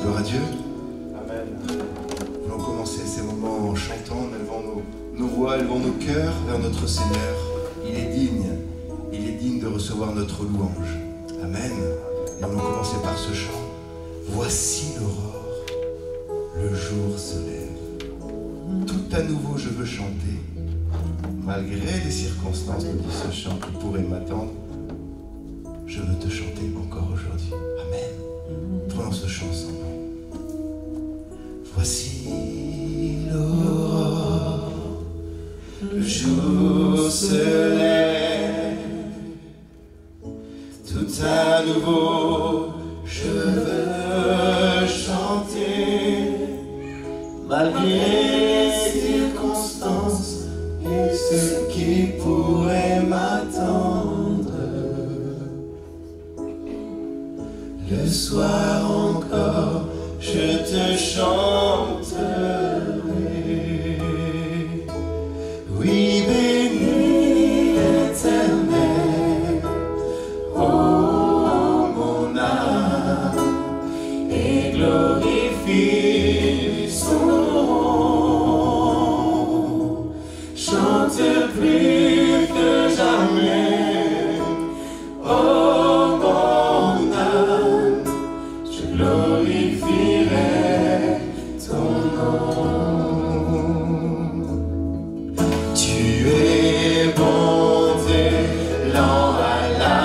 Gloire à Dieu. Amen. Nous allons commencer ces moments en chantant, en élevant nos voix, élevant nos cœurs vers notre Seigneur. Il est digne de recevoir notre louange. Amen. Et nous allons commencer par ce chant. Voici l'aurore, le jour se lève. Tout à nouveau je veux chanter. Malgré les circonstances, nous dit ce chant qui pourrait m'attendre, je veux te chanter encore aujourd'hui. Amen. Prenons ce chant ensemble. Voici l'aurore, le jour se lève. Tout à nouveau, je veux chanter. Malgré les circonstances et ce qui pourrait m'attendre. Le soir encore, je te chanterai. Oui, bénis l'Éternel, oh mon âme, et glorifie son nom. Chante plus que jamais, oh mon âme, je glorifierai ton nom. Tu es bonté, lent à la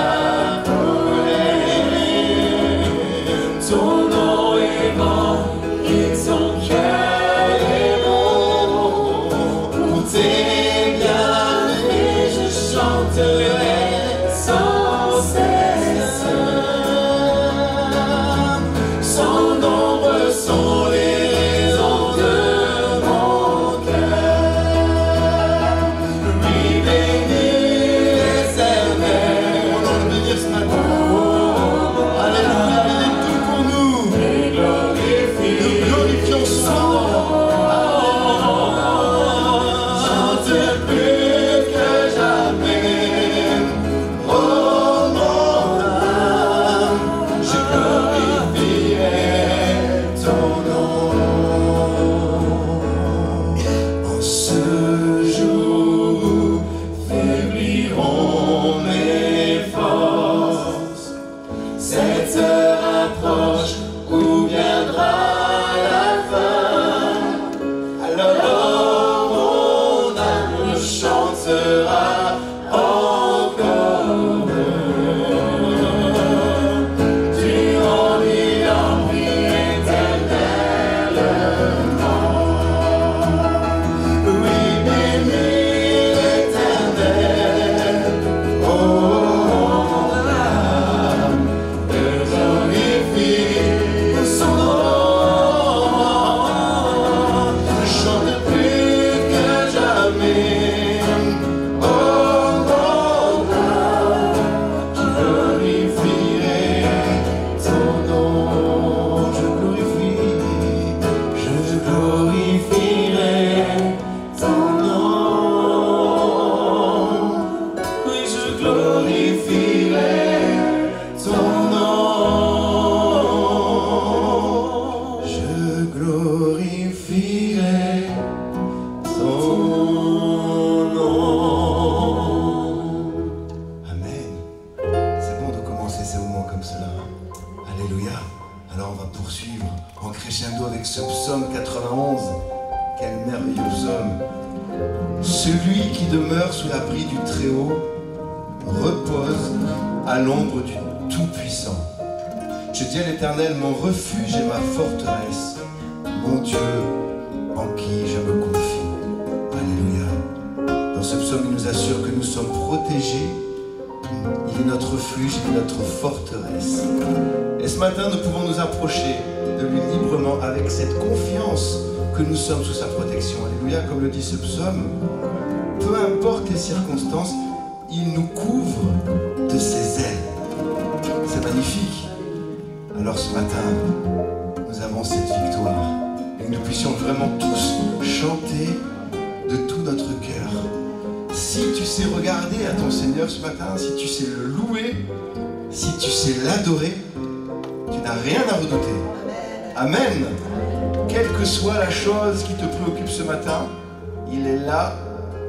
colère. Ton nom est grand et ton cœur est bon. Pour tes bienfaits, je chanterai sans cesse. Sans nombre sont les raisons de mon cœur. Oui, bénis l'Éternel. On va le bénir ce matin. Alléluia, il est tout pour nous. Nous glorifions son nom. Chante plus que jamais. Oh mon âme, je glorifierai ton nom. En ce jour, faibliront mes forces. Cette heure approche où viendra la fin. Alors mon âme chantera encore. Durant l'envie éternellement. Oui, bénis l'Éternel, oh mon âme, glorifie son nom. Chante plus que jamais, oh mon âme, je glorifierai ton nom. Je glorifierai ton nom. Oui, je glorifierai ton nom. Je glorifierai ton nom. Amen. C'est bon de commencer ces moments comme cela. Alléluia. Alors on va poursuivre en crescendo avec ce psaume 91. Quel merveilleux psaume. Celui qui demeure sous l'abri du Très-Haut repose à l'ombre du Tout-Puissant. Je dis à l'Éternel, mon refuge et ma forteresse, mon Dieu en qui je me confie. Alléluia. Dans ce psaume, il nous assure que nous sommes protégés. Il est notre refuge, il est notre forteresse. Et ce matin, nous pouvons nous approcher de lui librement avec cette confiance que nous sommes sous sa protection. Alléluia, comme le dit ce psaume. Peu importe les circonstances, il nous couvre de ses ailes. C'est magnifique. Alors ce matin, nous avons cette victoire. Et que nous puissions vraiment tous chanter de tout notre cœur. Si tu sais regarder à ton Seigneur ce matin, si tu sais le louer, si tu sais l'adorer, tu n'as rien à redouter. Amen. Quelle que soit la chose qui te préoccupe ce matin, il est là,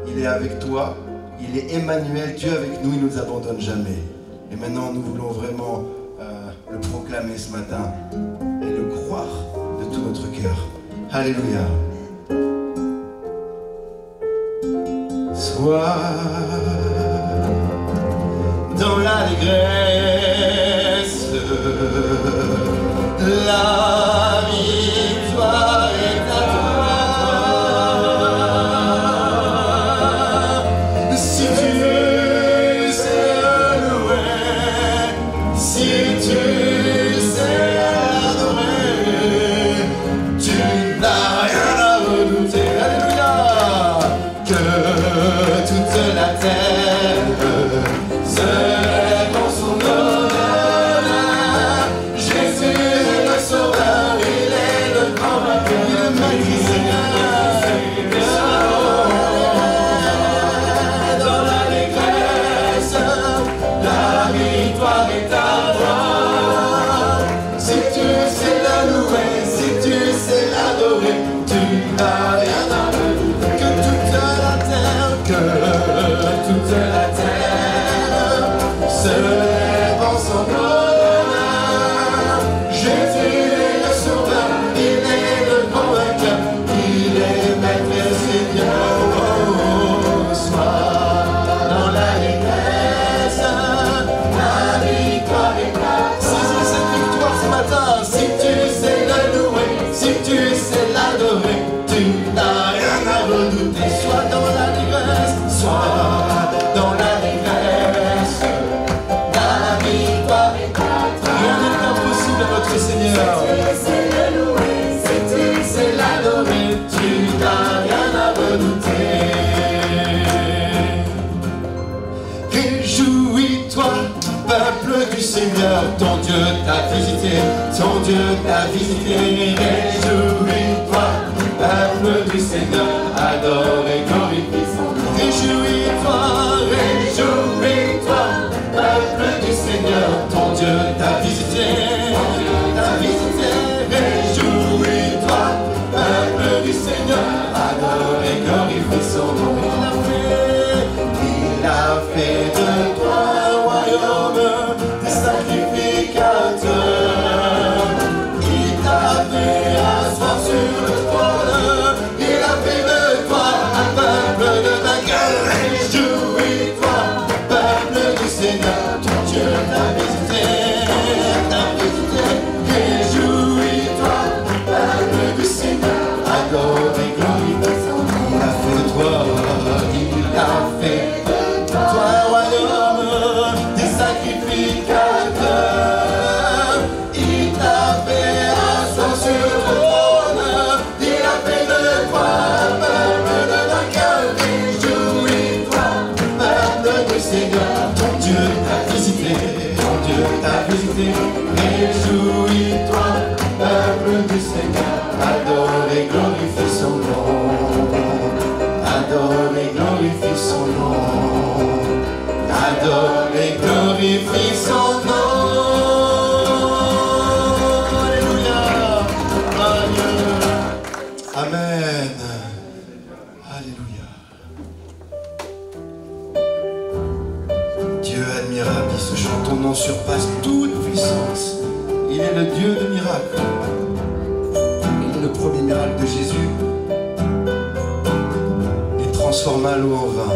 il est avec toi, il est Emmanuel, Dieu avec nous, il ne nous abandonne jamais. Et maintenant, nous voulons vraiment le proclamer ce matin et le croire de tout notre cœur. Alléluia. Sois dans l'allégresse, la victoire est à toi. Si tu sais louer, si tu sais adorer, tu n'as rien à redouter. Alléluia. Que toute la terre se lève en son honneur. Jésus est le sauveur, il est le grand vainqueur, il est maître Seigneur. Dans l'allégresse, la victoire est à toi. Si tu sais la louer, si tu sais l'adorer, tu n'as rien à redouter. Que toute la terre se lève en son honneur. Jésus est le sauveur, il est le grand vainqueur, il est maître Seigneur. Sois dans l'allégresse, la victoire est là. Saisis cette victoire ce matin, si tu sais la louer, si tu sais l'adorer, tu n'as rien à redouter. Sois dans l'allégresse, sois dans l'allégresse. La victoire est à toi. Rien n'est impossible à notre Seigneur. Si tu sais le louer, si tu sais l'adorer, tu n'as rien à redouter. Réjouis-toi, peuple du Seigneur, ton Dieu t'a visité, ton Dieu t'a visité. Réjouis-toi, peuple du Seigneur, adore et glorifie son nom. Réjouis-toi, réjouis-toi, peuple du Seigneur, ton Dieu t'a visité, t'a visité. Réjouis-toi, peuple du Seigneur, adore et glorifie son nom. Il a fait de toi un royaume de sacrificateurs. Il t'a fait asseoir sur le trône, il a fait de toi un peuple de vainqueurs. Réjouis-toi, peuple du Seigneur, ton Dieu t'a visité, t'a visité. Réjouis-toi, peuple du Seigneur, adore et glorifie son nom. Il a fait de toi, il a fait de toi un royaume des sacrificateurs. Il t'a fait asseoir sur le trône, il a fait de toi un peuple de vainqueurs. Réjouis-toi, peuple du Seigneur, ton Dieu t'a visité, ton Dieu t'a visité. Réjouis-toi, peuple du Seigneur, adore et glorifie son nom. Adore et glorifie son nom. Adore et glorifie son nom. Alléluia. Amen. Alléluia. Dieu admirable, il se chante, ton nom surpasse toute puissance. Il est le Dieu de miracles. Il est le premier miracle de Jésus. Il transforma l'eau en vin.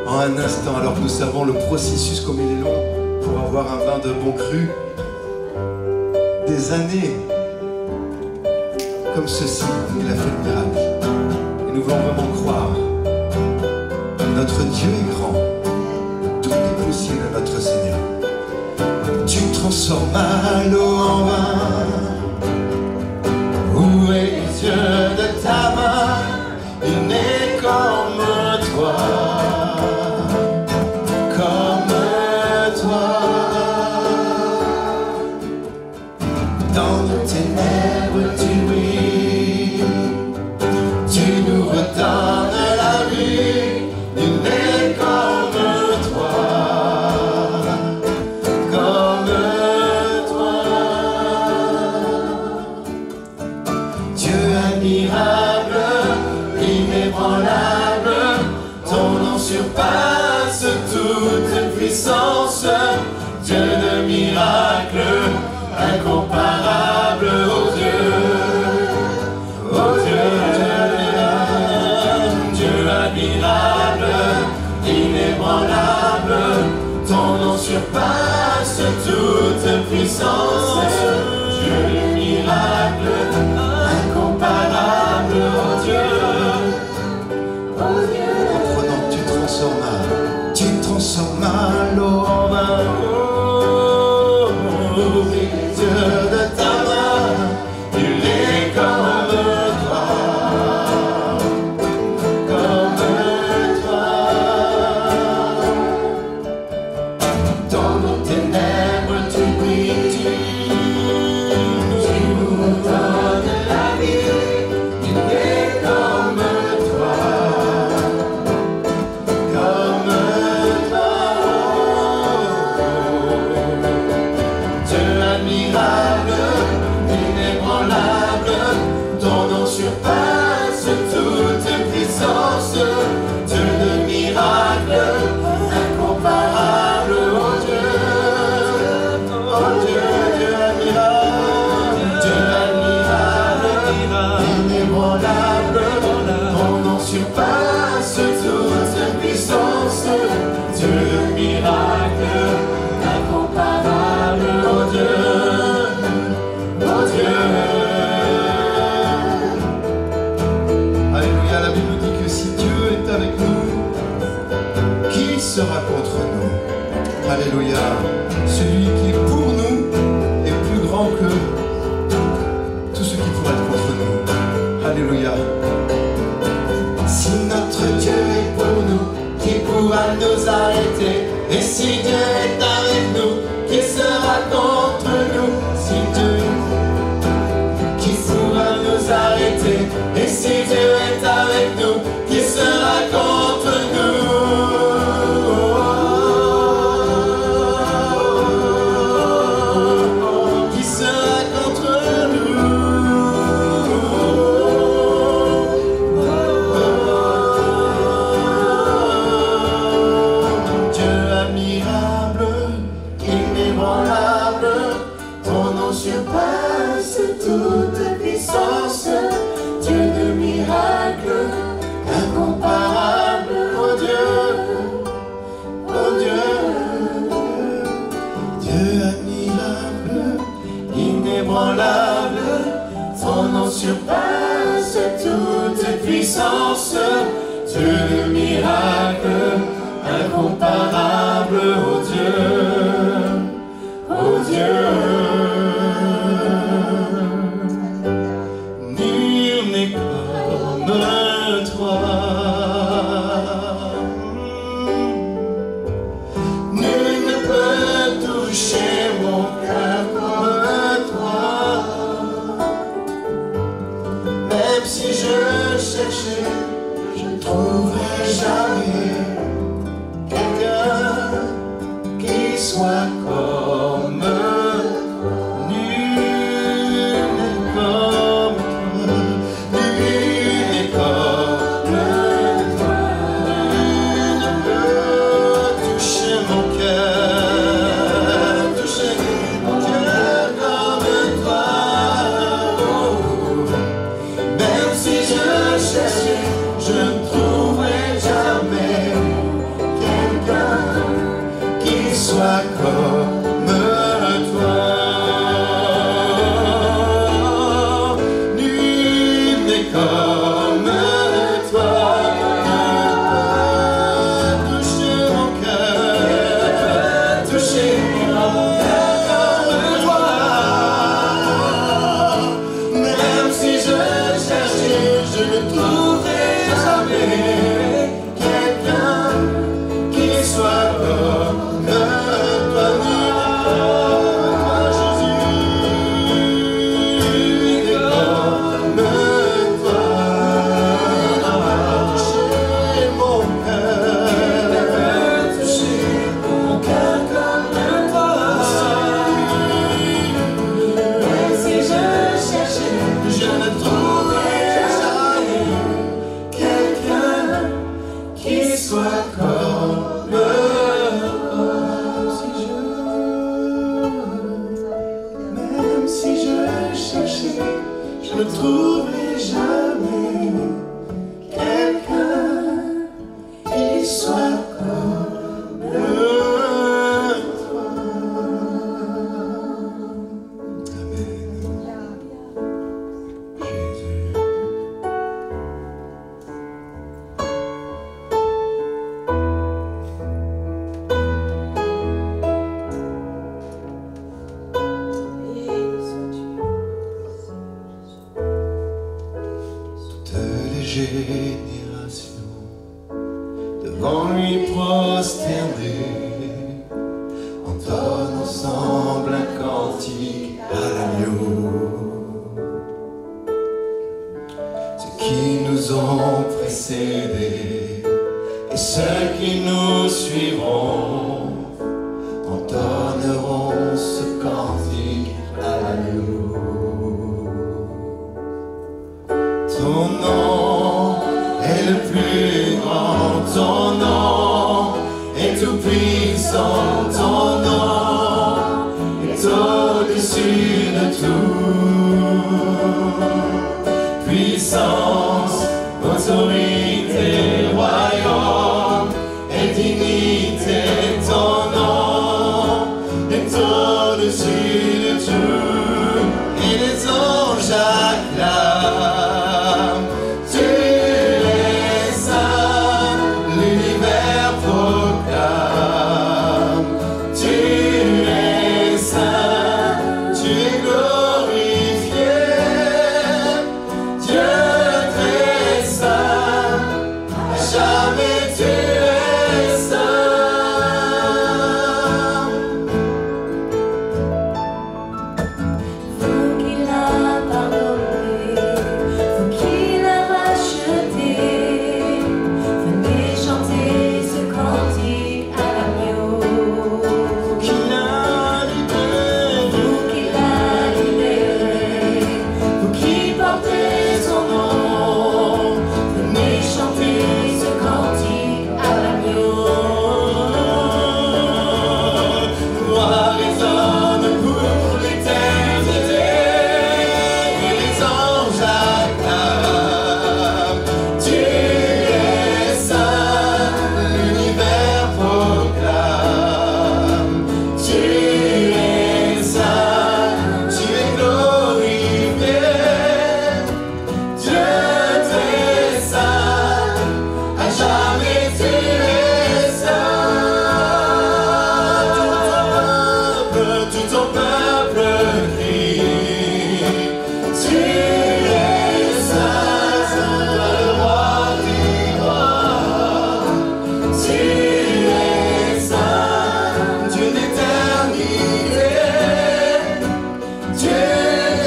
En un instant, alors que nous savons le processus comme il est long pour avoir un vin de bon cru. Des années comme ceci, il a fait le miracle. Et nous voulons vraiment croire. Notre Dieu est grand. Tout est possible à notre Seigneur. Tu transformas l'eau en vin. Où est le Dieu de ta main? Il n'est comme toi. Comme toi. Dans nos ténèbres tu brilles. Tu nous redonnes la vie. Il n'est comme toi. Comme toi. toute puissance, Dieu le miracle, incomparable, oh Dieu. Comprenant que tu transformes l'eau en vin. Dieu de ta main, il est comme toi, comme toi. Dans nos ténèbres tu brilles, tu nous donnes la vie, il est comme toi, comme toi. Dieu admirable, inébranlable, ton nom surpasse toute puissance, Dieu de miracle, incomparable, oh Dieu, Dieu admirable, inébranlable, ton nom surpasse toute puissance, Dieu de miracle, incomparable, oh Dieu, oh Dieu. Alléluia, la Bible dit que si Dieu est avec nous, qui sera contre nous? Alléluia, celui qui est pour nous est plus grand que tout ce qui pourrait être contre nous. Alléluia. Si notre Dieu est pour nous, qui pourra nous arrêter? Et si Dieu est avec nous, qui sera contre nous? Si Dieu, qui pourra nous arrêter? Et si Dieu est avec nous, qui sera contre nous? Qui sera contre nous? Dieu admirable, inébranlable, ton nom surpasse toute puissance, Dieu de miracle, incomparable, oh Dieu, oh Dieu. Dieu admirable, inébranlable, ton nom surpasse toute puissance, Dieu de miracle, incomparable, oh Dieu, oh Dieu. Nul n'est comme toi, nul ne peut toucher mon cœur comme toi. Même si je cherchais, je ne trouverai jamais quelqu'un qui soit comme toi. Nul n'est comme toi, nul n'est comme toi. Nul ne peut toucher mon cœur comme toi. Même si je cherchais, je ne trouverai jamais quelqu'un qui soit comme toi. Nul n'est comme toi, toucher mon cœur, toucher mon cœur comme toi. Même si je cherchais, je ne trouverai jamais quelqu'un qui soit comme toi. ne trouverai jamais quelqu'un qui soit comme toi. générations devant lui prosternée entonne ensemble un cantique à l'agneau. Ceux qui nous ont précédés et ceux qui nous suivront entonneront ce cantique à l'agneau. Ton nom est le plus grand, ton nom est tout puissant, ton nom est au-dessus de tout. Puissance, autorité, royaume et dignité, ton nom est au-dessus de tout. Et les anges acclament. Tu es saint, l'univers proclame. Tu es saint, tu es glorifié. Dieu très saint, à jamais tu es saint. Vous qu'il a pardonné, vous qu'il a racheté, venez chanter ce cantique à l'agneau. Qu'il a libéré, Vous qu'il a libéré, vous qui portez son nom, venez chanter ce cantique à l'agneau. Gloire résonne pour l'éternité, et les anges acclament. Tu es saint, l'univers proclame. Tu es saint, tu es glorifié. Dieu très saint, à jamais tu es saint. Tout ton peuple crie. Tu es saint, toi le roi des rois. Tu es saint, Dieu d'éternité. Dieu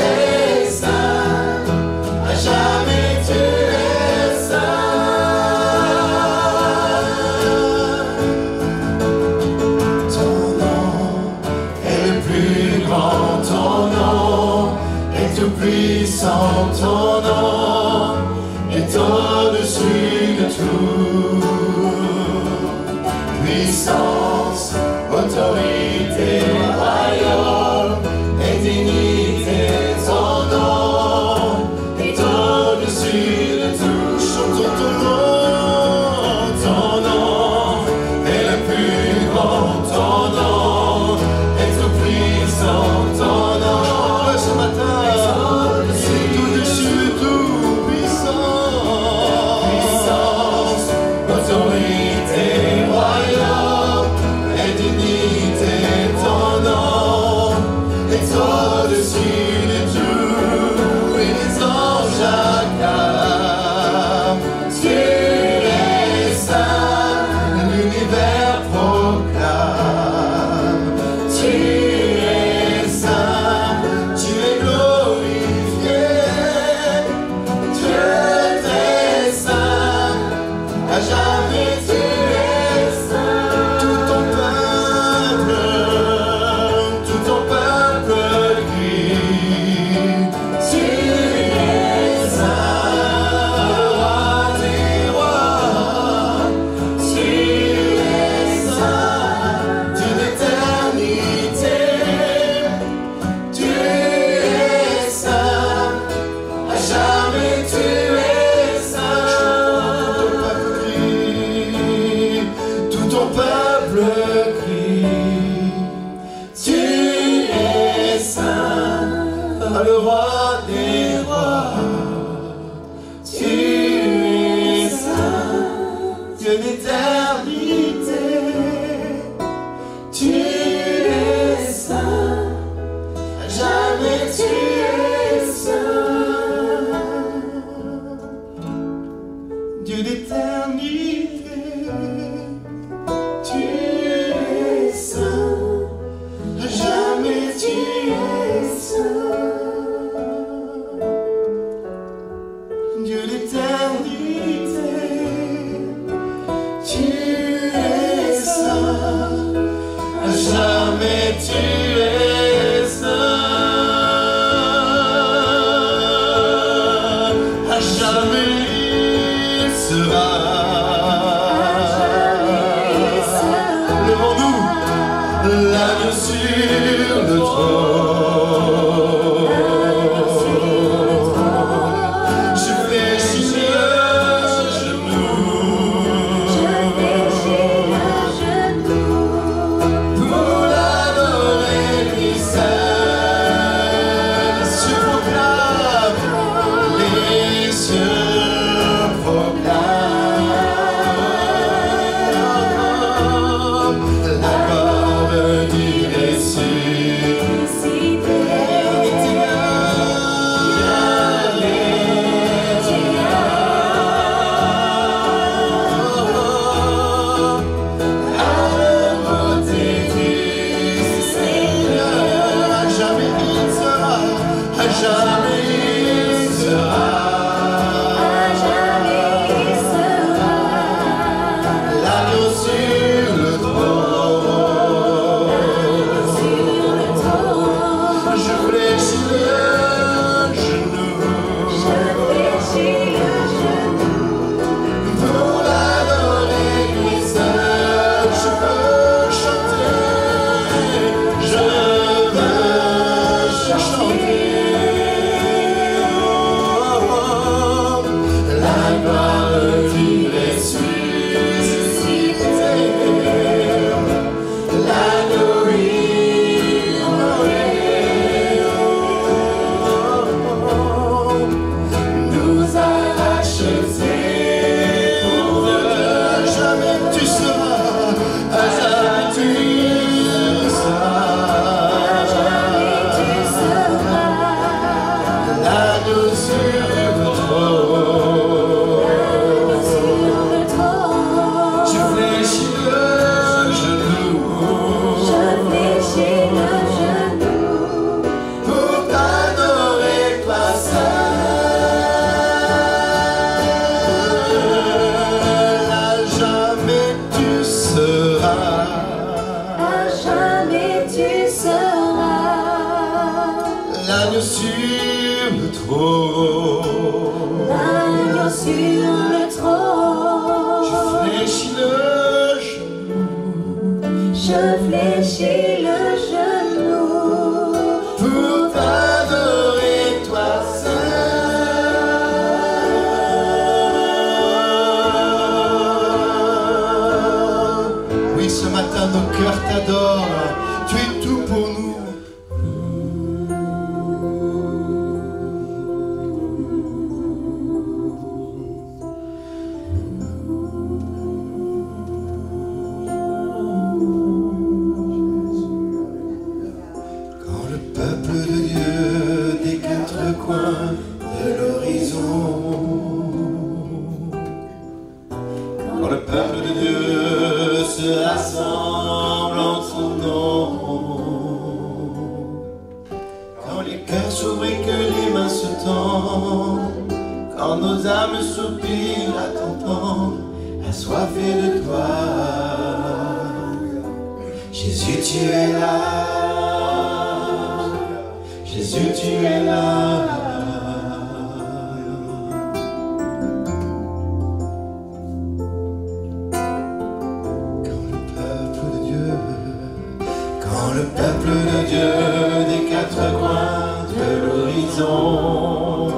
est saint, à jamais tu es saint. Ton nom est le plus grand, ton nom est tout puissant, ton nom est au-dessus de tout. Puissance, autorité, royaume et dignité, ton nom est au-dessus de tout. Chantons ton nom est le plus grand, ton nom est tout puissant, ton nom ce matin c'est tout-dessus de tout. Puissance, autorité, royaume et dignité, ton nom est au-dessus de tout. Et les anges acclament. Tu es saint, l'univers proclame. Tu es saint, tu es glorifié. Dieu très saint, à jamais tu es saint. Tout ton peuple crie. Tu es saint, roi des rois. Tu es saint, Dieu d'éternité. Tu es saint, à jamais tu es saint. Tout ton peuple crie. Tu es saint, le roi des rois. Tu es saint, Dieu d'éternité. Tu es saint, à jamais. 「L'agneau sur le trône. L'agneau sur le trône. Je fléchis le genou. Je fléchis le genou. Pour t'adorer, toi seul. Oui, ce matin, nos cœurs t'adorent. Tu es tout pour nous. Quand nos âmes soupirent à t'entendre, assoiffées de toi. Jésus, tu es là. Jésus, tu es là. Quand le peuple de Dieu des quatre coins de l'horizon,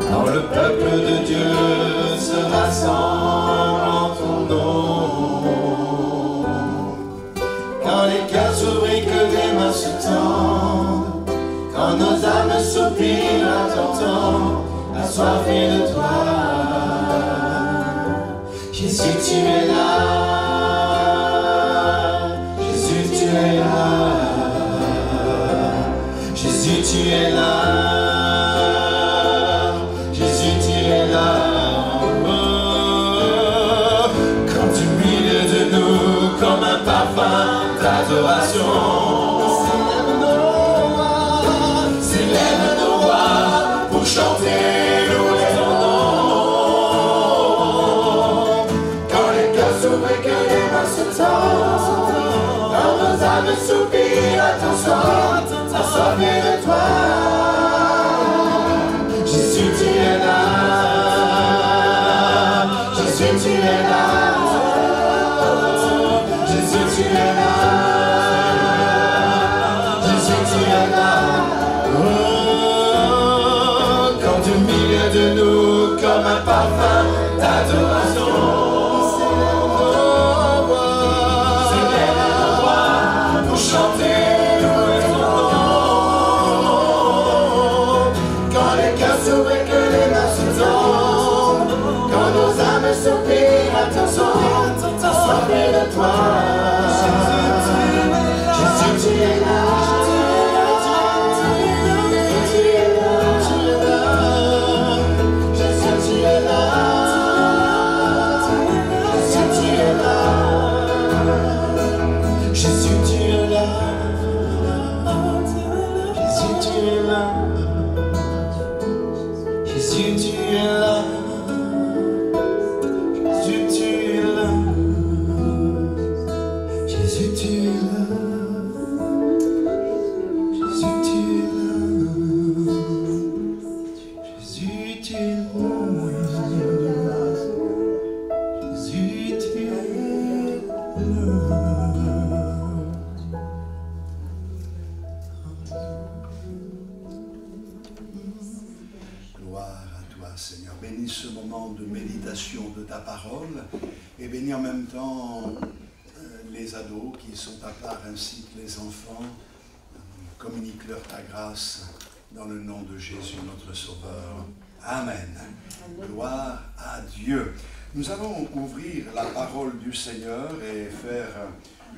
quand le peuple de Dieu se rassemble en ton nom, quand les cœurs s'ouvrent et que des mains se tendent, quand nos âmes soupirent à t'entendre, assoiffées de toi. Jésus, tu es là. Jésus, tu es là. Jésus, tu es là. Comme un parfum d'adoration, s'élève nos voix pour chanter, louer ton nom. Quand les cœurs s'ouvrent et que les mains se tendent, quand nos âmes soupirent à ton soir, assoiffées de toi. Jésus, tu es là. Jésus, tu es là. Jésus, tu es là. Jésus, tu es là. Oh, quand du milieu de nous, comme un parfum d'adoration, s'élève nos voix pour chanter, louer ton nom. Quand les cœurs s'ouvrent et que les mains se tendent, quand nos âmes soupirent à ton son, assoiffées de toi. Jésus, tu es là. Tu es là. Jésus, tu es là. Seigneur. Bénis ce moment de méditation de ta parole et bénis en même temps les ados qui sont à part ainsi que les enfants. Communique-leur ta grâce dans le nom de Jésus notre Sauveur. Amen. Gloire à Dieu. Nous allons ouvrir la parole du Seigneur et faire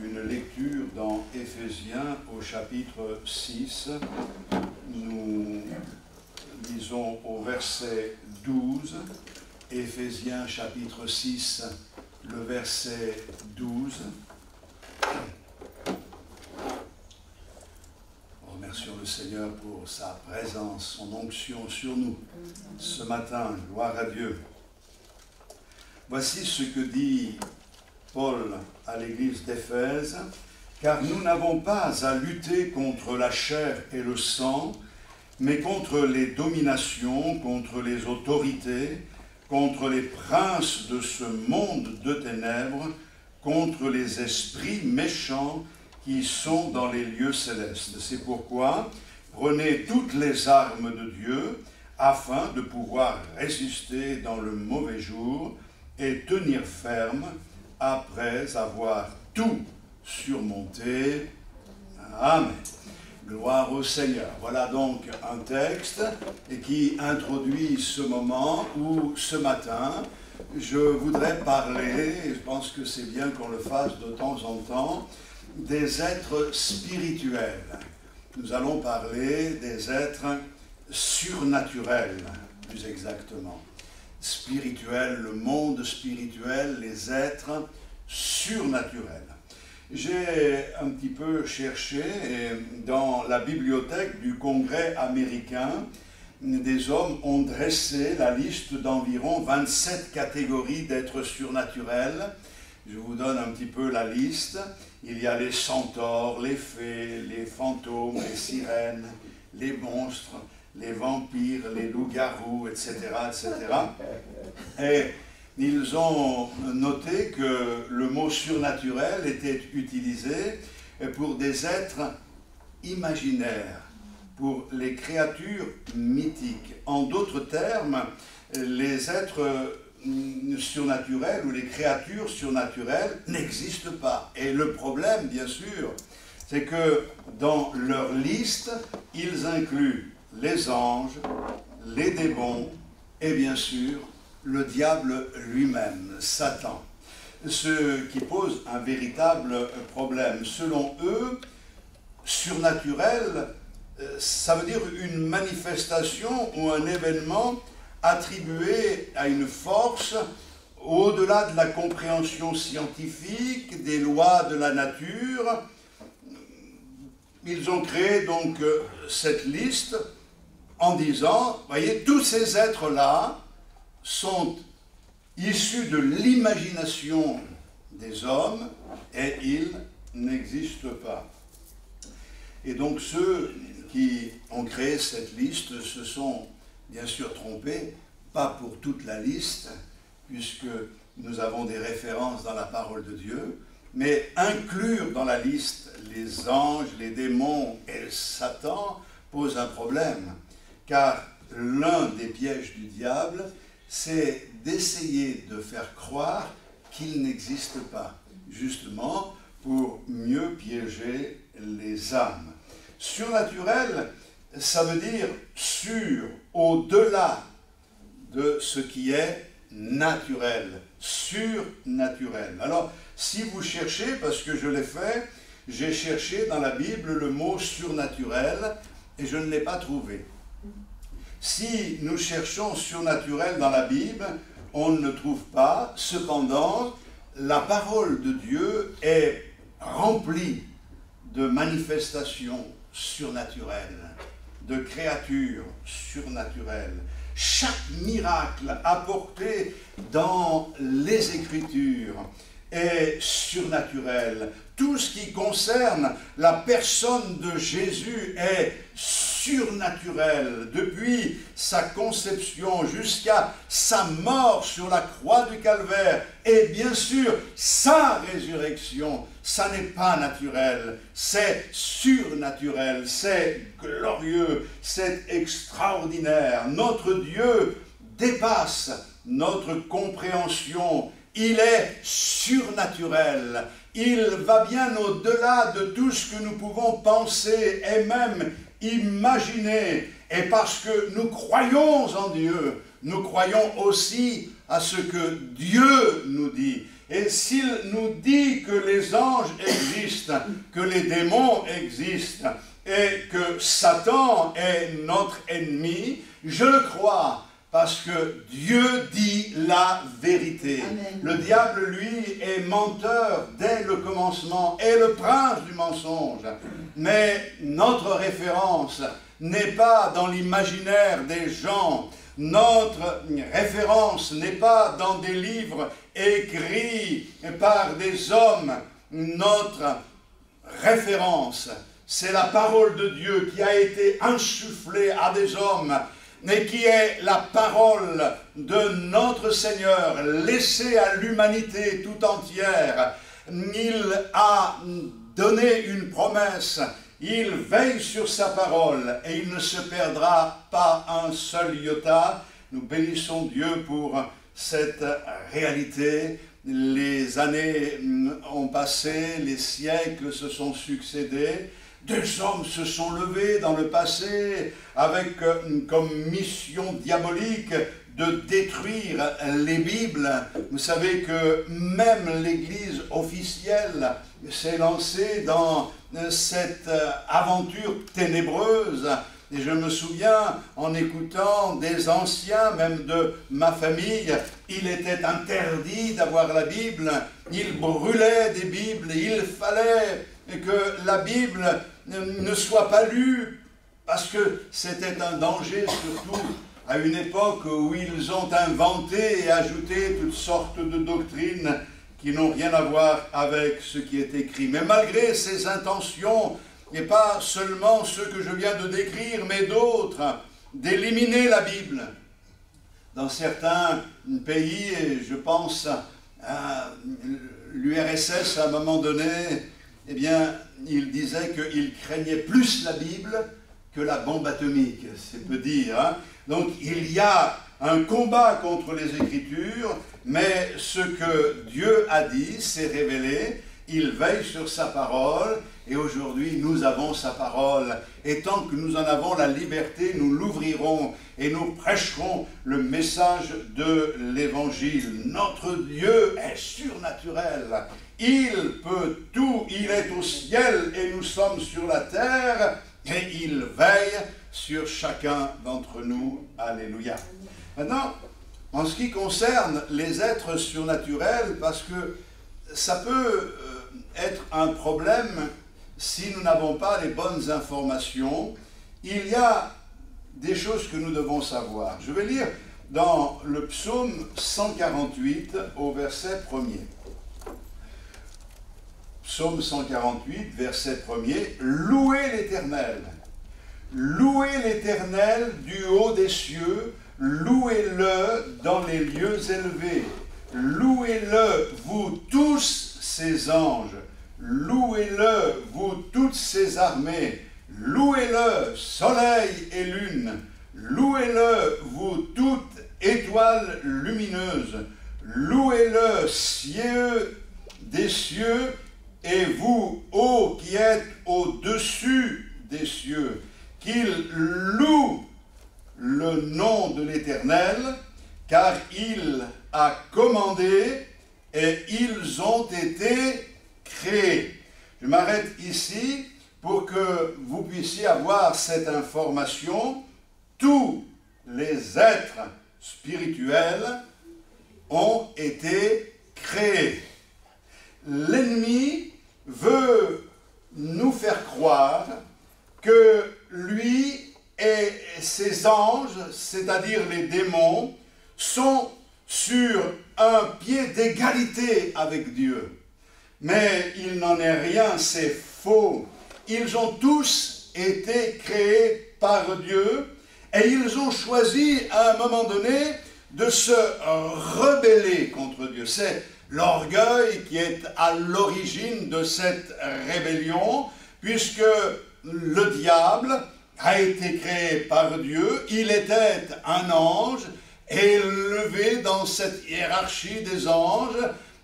une lecture dans Éphésiens au chapitre 6. Nous lisons au verset 12, Éphésiens chapitre 6, le verset 12. Remercions le Seigneur pour sa présence, son onction sur nous ce matin. Gloire à Dieu. Voici ce que dit Paul à l'église d'Éphèse. Car nous n'avons pas à lutter contre la chair et le sang, mais contre les dominations, contre les autorités, contre les princes de ce monde de ténèbres, contre les esprits méchants qui sont dans les lieux célestes. C'est pourquoi prenez toutes les armes de Dieu afin de pouvoir résister dans le mauvais jour et tenir ferme après avoir tout surmonté. Amen. Gloire au Seigneur. Voilà donc un texte qui introduit ce moment où ce matin, je voudrais parler, et je pense que c'est bien qu'on le fasse de temps en temps, des êtres spirituels. Nous allons parler des êtres surnaturels, plus exactement. Spirituel, le monde spirituel, les êtres surnaturels. J'ai un petit peu cherché dans la bibliothèque du Congrès américain, des hommes ont dressé la liste d'environ 27 catégories d'êtres surnaturels. Je vous donne un petit peu la liste. Il y a les centaures, les fées, les fantômes, les sirènes, les monstres, les vampires, les loups-garous, etc., etc. Et ils ont noté que le mot surnaturel était utilisé pour des êtres imaginaires, pour les créatures mythiques. En d'autres termes, les êtres surnaturels ou les créatures surnaturelles n'existent pas. Et le problème, bien sûr, c'est que dans leur liste, ils incluent les anges, les démons et bien sûr le diable lui-même, Satan. Ce qui pose un véritable problème. Selon eux, surnaturel, ça veut dire une manifestation ou un événement attribué à une force au-delà de la compréhension scientifique, des lois de la nature. Ils ont créé donc cette liste en disant, voyez, tous ces êtres-là sont issus de l'imagination des hommes et ils n'existent pas. Et donc ceux qui ont créé cette liste se sont bien sûr trompés, pas pour toute la liste, puisque nous avons des références dans la parole de Dieu, mais inclure dans la liste les anges, les démons et Satan pose un problème, car l'un des pièges du diable, c'est d'essayer de faire croire qu'il n'existe pas, justement pour mieux piéger les âmes. Surnaturel, ça veut dire sur, au-delà de ce qui est naturel, surnaturel. Alors, si vous cherchez, parce que je l'ai fait, j'ai cherché dans la Bible le mot surnaturel et je ne l'ai pas trouvé. Si nous cherchons surnaturel dans la Bible, on ne le trouve pas. Cependant, la parole de Dieu est remplie de manifestations surnaturelles, de créatures surnaturelles. Chaque miracle apporté dans les Écritures est surnaturel. Tout ce qui concerne la personne de Jésus est surnaturel, depuis sa conception jusqu'à sa mort sur la croix du Calvaire, et bien sûr sa résurrection. Ça n'est pas naturel, c'est surnaturel, c'est glorieux, c'est extraordinaire. Notre Dieu dépasse notre compréhension. Il est surnaturel. Il va bien au-delà de tout ce que nous pouvons penser et même imaginer. Et parce que nous croyons en Dieu, nous croyons aussi à ce que Dieu nous dit. Et s'il nous dit que les anges existent, que les démons existent, et que Satan est notre ennemi, je le crois, parce que Dieu dit la vérité. Amen. Le diable, lui, est menteur dès le commencement, est le prince du mensonge. Mais notre référence n'est pas dans l'imaginaire des gens. Notre référence n'est pas dans des livres écrits par des hommes. Notre référence, c'est la parole de Dieu qui a été insufflée à des hommes, mais qui est la parole de notre Seigneur, laissée à l'humanité tout entière. Il a donné une promesse, il veille sur sa parole et il ne se perdra pas un seul iota. Nous bénissons Dieu pour cette réalité. Les années ont passé, les siècles se sont succédés. Des hommes se sont levés dans le passé avec comme mission diabolique de détruire les Bibles. Vous savez que même l'Église officielle s'est lancée dans cette aventure ténébreuse. Et je me souviens, en écoutant des anciens, même de ma famille, il était interdit d'avoir la Bible. Ils brûlaient des Bibles. Il fallait que la Bible ne soit pas lue, parce que c'était un danger, surtout à une époque où ils ont inventé et ajouté toutes sortes de doctrines qui n'ont rien à voir avec ce qui est écrit. Mais malgré ces intentions, et pas seulement ceux que je viens de décrire, mais d'autres, d'éliminer la Bible. Dans certains pays, et je pense à l'URSS à un moment donné, eh bien, il disait qu'il craignait plus la Bible que la bombe atomique, c'est peu dire. Hein? Donc, il y a un combat contre les Écritures, mais ce que Dieu a dit, s'est révélé, il veille sur sa parole, et aujourd'hui, nous avons sa parole. Et tant que nous en avons la liberté, nous l'ouvrirons et nous prêcherons le message de l'Évangile. Notre Dieu est surnaturel. Il peut tout, il est au ciel et nous sommes sur la terre, et il veille sur chacun d'entre nous. Alléluia. Maintenant, en ce qui concerne les êtres surnaturels, parce que ça peut être un problème si nous n'avons pas les bonnes informations, il y a des choses que nous devons savoir. Je vais lire dans le psaume 148 au verset 1er. Psaume 148, verset 1er, « Louez l'Éternel, louez l'Éternel du haut des cieux, louez-le dans les lieux élevés, louez-le, vous tous ses anges, louez-le, vous toutes ses armées, louez-le, soleil et lune, louez-le, vous toutes étoiles lumineuses, louez-le, cieux des cieux, et vous, ô qui êtes au-dessus des cieux, qu'il loue le nom de l'Éternel, car il a commandé et ils ont été créés. Je m'arrête ici pour que vous puissiez avoir cette information. Tous les êtres spirituels ont été créés. L'ennemi veut nous faire croire que lui et ses anges, c'est-à-dire les démons, sont sur un pied d'égalité avec Dieu. Mais il n'en est rien, c'est faux. Ils ont tous été créés par Dieu et ils ont choisi à un moment donné de se rebeller contre Dieu. C'est l'orgueil qui est à l'origine de cette rébellion, puisque le diable a été créé par Dieu, il était un ange, élevé dans cette hiérarchie des anges.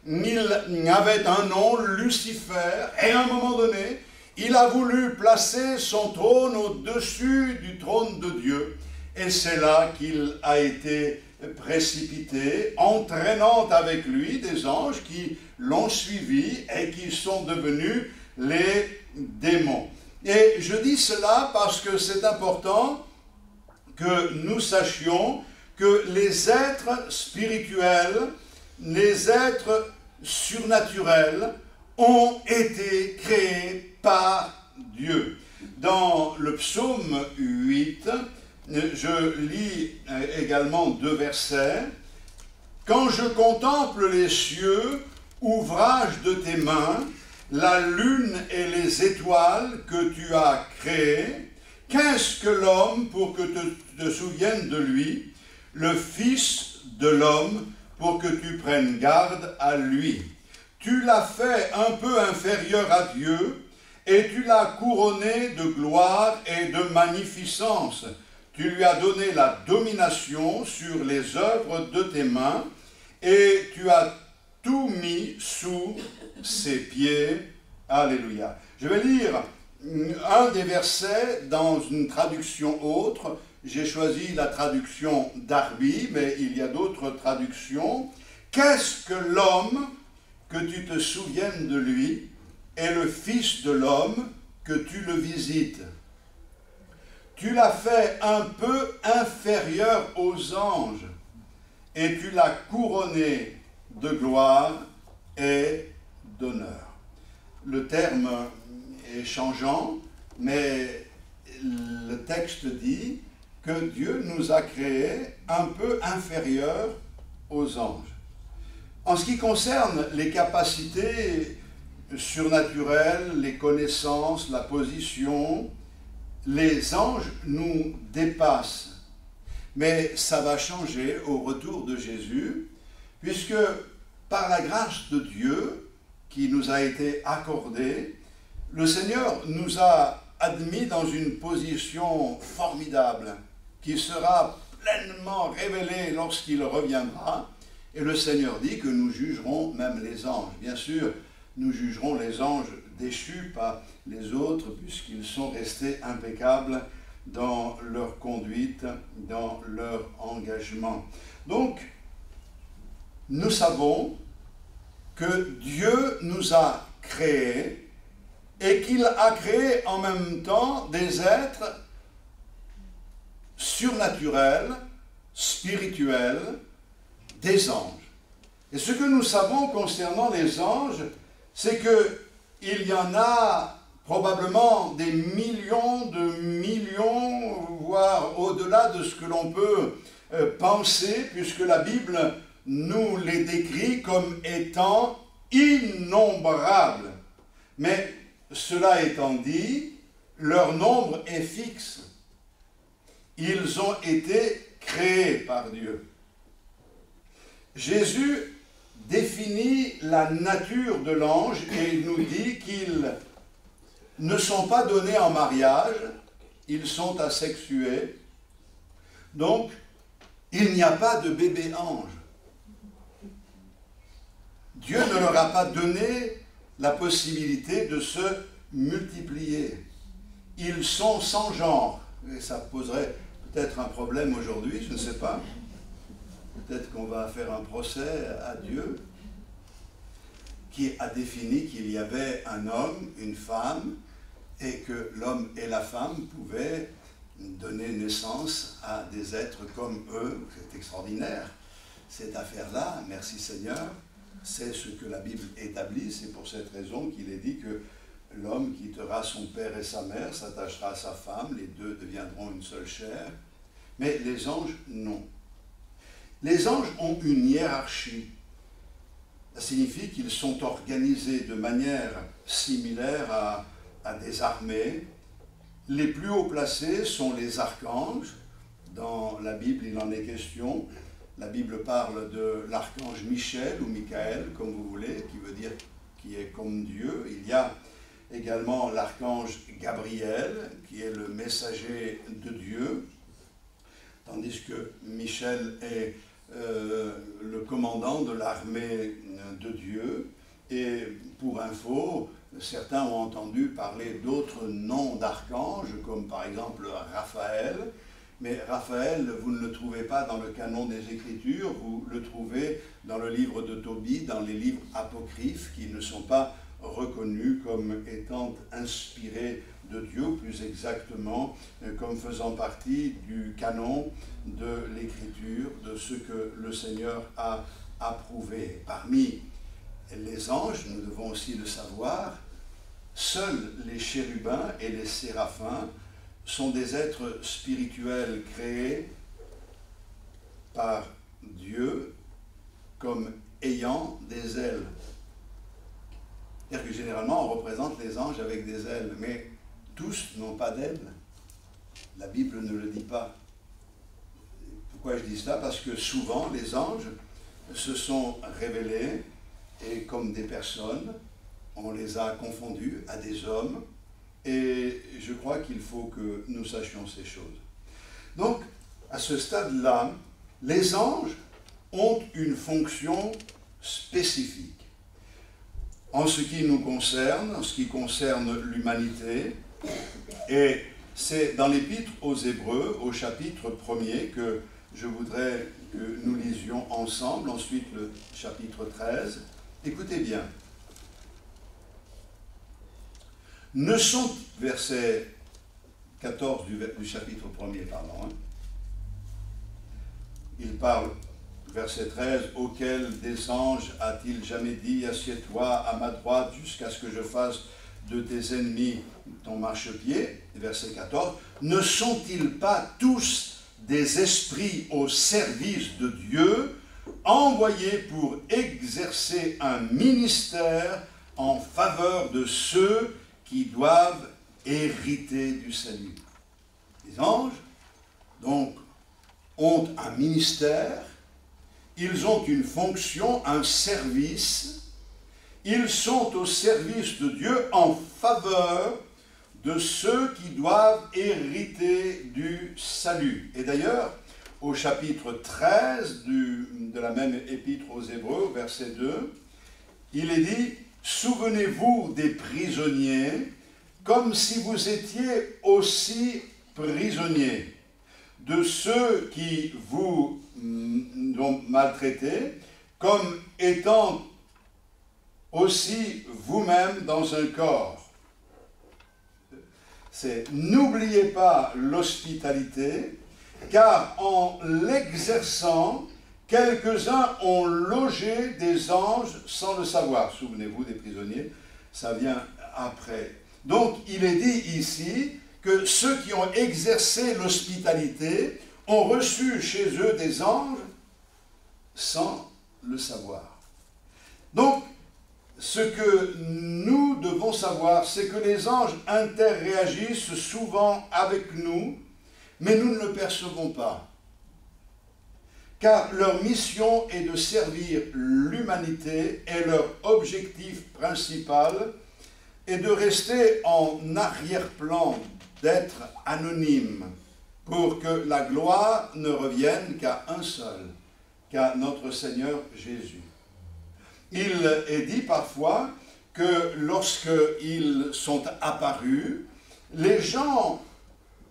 Il avait un nom, Lucifer, et à un moment donné, il a voulu placer son trône au-dessus du trône de Dieu. Et c'est là qu'il a été précipité, entraînant avec lui des anges qui l'ont suivi et qui sont devenus les démons. Et je dis cela parce que c'est important que nous sachions que les êtres spirituels, les êtres surnaturels ont été créés par Dieu. Dans le psaume 8, je lis également 2 versets. « Quand je contemple les cieux, ouvrage de tes mains, la lune et les étoiles que tu as créées, qu'est-ce que l'homme pour que tu te souviennes de lui, le Fils de l'homme pour que tu prennes garde à lui. Tu l'as fait un peu inférieur à Dieu, et tu l'as couronné de gloire et de magnificence. Tu lui as donné la domination sur les œuvres de tes mains, et tu as tout mis sous ses pieds. Alléluia. Je vais lire un des versets dans une traduction autre. J'ai choisi la traduction Darby, mais il y a d'autres traductions. Qu'est-ce que l'homme, que tu te souviennes de lui, et le Fils de l'homme, que tu le visites? Tu l'as fait un peu inférieur aux anges, et tu l'as couronné de gloire et d'honneur. Le terme est changeant, mais le texte dit que Dieu nous a créés un peu inférieurs aux anges. En ce qui concerne les capacités surnaturelles, les connaissances, la position, les anges nous dépassent. Mais ça va changer au retour de Jésus, puisque par la grâce de Dieu qui nous a été accordée, le Seigneur nous a admis dans une position formidable qui sera pleinement révélée lorsqu'il reviendra. Et le Seigneur dit que nous jugerons même les anges. Bien sûr, nous jugerons les anges déchus, pas les autres, puisqu'ils sont restés impeccables dans leur conduite, dans leur engagement. Donc, nous savons que Dieu nous a créés et qu'il a créé en même temps des êtres surnaturels, spirituels, des anges. Et ce que nous savons concernant les anges, c'est qu'il y en a probablement des millions, voire au-delà de ce que l'on peut penser, puisque la Bible nous les décrit comme étant innombrables. Mais cela étant dit, leur nombre est fixe. Ils ont été créés par Dieu. Jésus définit la nature de l'ange et il nous dit qu'ils ne sont pas donnés en mariage, ils sont asexués. Donc, il n'y a pas de bébé ange. Dieu ne leur a pas donné la possibilité de se multiplier. Ils sont sans genre. Et ça poserait peut-être un problème aujourd'hui, je ne sais pas. Peut-être qu'on va faire un procès à Dieu qui a défini qu'il y avait un homme, une femme, et que l'homme et la femme pouvaient donner naissance à des êtres comme eux. C'est extraordinaire, cette affaire-là, merci Seigneur. C'est ce que la Bible établit, c'est pour cette raison qu'il est dit que l'homme quittera son père et sa mère, s'attachera à sa femme, les deux deviendront une seule chair. Mais les anges, non. Les anges ont une hiérarchie. Ça signifie qu'ils sont organisés de manière similaire à des armées. Les plus haut placés sont les archanges. Dans la Bible, il en est question. La Bible parle de l'archange Michel ou Michael, comme vous voulez, qui veut dire qui est comme Dieu. Il y a également l'archange Gabriel, qui est le messager de Dieu. tandis que Michel est le commandant de l'armée de Dieu. Et pour info, certains ont entendu parler d'autres noms d'archanges, comme par exemple Raphaël. Mais Raphaël, vous ne le trouvez pas dans le canon des Écritures, vous le trouvez dans le livre de Tobie, dans les livres apocryphes qui ne sont pas reconnus comme étant inspirés de Dieu, plus exactement comme faisant partie du canon de l'Écriture, de ce que le Seigneur a approuvé. Parmi les anges, nous devons aussi le savoir, seuls les chérubins et les séraphins sont des êtres spirituels créés par Dieu comme ayant des ailes. C'est-à-dire que généralement on représente les anges avec des ailes, mais tous n'ont pas d'ailes. La Bible ne le dit pas. Pourquoi je dis ça? Parce que souvent les anges se sont révélés et comme des personnes, on les a confondus à des hommes. Et je crois qu'il faut que nous sachions ces choses. Donc, à ce stade-là, les anges ont une fonction spécifique. En ce qui nous concerne, en ce qui concerne l'humanité, et c'est dans l'Épître aux Hébreux, au chapitre 1er, que je voudrais que nous lisions ensemble, ensuite le chapitre 13. Écoutez bien. Ne sont, verset 14 du chapitre 1er, pardon, il parle, verset 13, « Auquel des anges a-t-il jamais dit, assieds-toi à ma droite jusqu'à ce que je fasse de tes ennemis ton marchepied » Verset 14, « Ne sont-ils pas tous des esprits au service de Dieu, envoyés pour exercer un ministère en faveur de ceux qui doivent hériter du salut. » Les anges, donc, ont un ministère, ils ont une fonction, un service, ils sont au service de Dieu en faveur de ceux qui doivent hériter du salut. Et d'ailleurs, au chapitre 13 de la même épître aux Hébreux, verset 2, il est dit « Souvenez-vous des prisonniers, comme si vous étiez aussi prisonniers, de ceux qui vous ont maltraité, comme étant aussi vous-même dans un corps. » C'est « N'oubliez pas l'hospitalité, car en l'exerçant, quelques-uns ont logé des anges sans le savoir. » Souvenez-vous des prisonniers, ça vient après. Donc, il est dit ici que ceux qui ont exercé l'hospitalité ont reçu chez eux des anges sans le savoir. Donc, ce que nous devons savoir, c'est que les anges interréagissent souvent avec nous, mais nous ne le percevons pas. Car leur mission est de servir l'humanité et leur objectif principal est de rester en arrière-plan, d'être anonyme, pour que la gloire ne revienne qu'à un seul, qu'à notre Seigneur Jésus. Il est dit parfois que lorsqu'ils sont apparus, les gens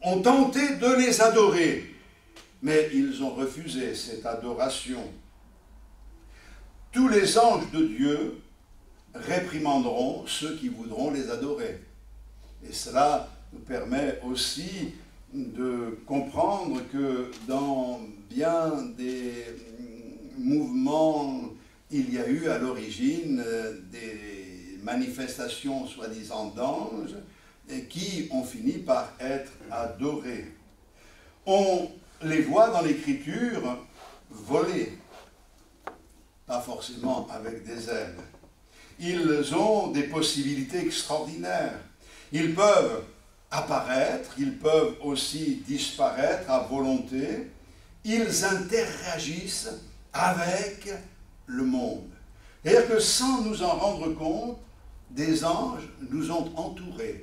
ont tenté de les adorer, mais ils ont refusé cette adoration. Tous les anges de Dieu réprimanderont ceux qui voudront les adorer. Et cela nous permet aussi de comprendre que dans bien des mouvements, il y a eu à l'origine des manifestations soi-disant d'anges qui ont fini par être adorés. On les voit dans l'Écriture voler, pas forcément avec des ailes. Ils ont des possibilités extraordinaires. Ils peuvent apparaître, ils peuvent aussi disparaître à volonté. Ils interagissent avec le monde. C'est-à-dire que sans nous en rendre compte, des anges nous ont entourés.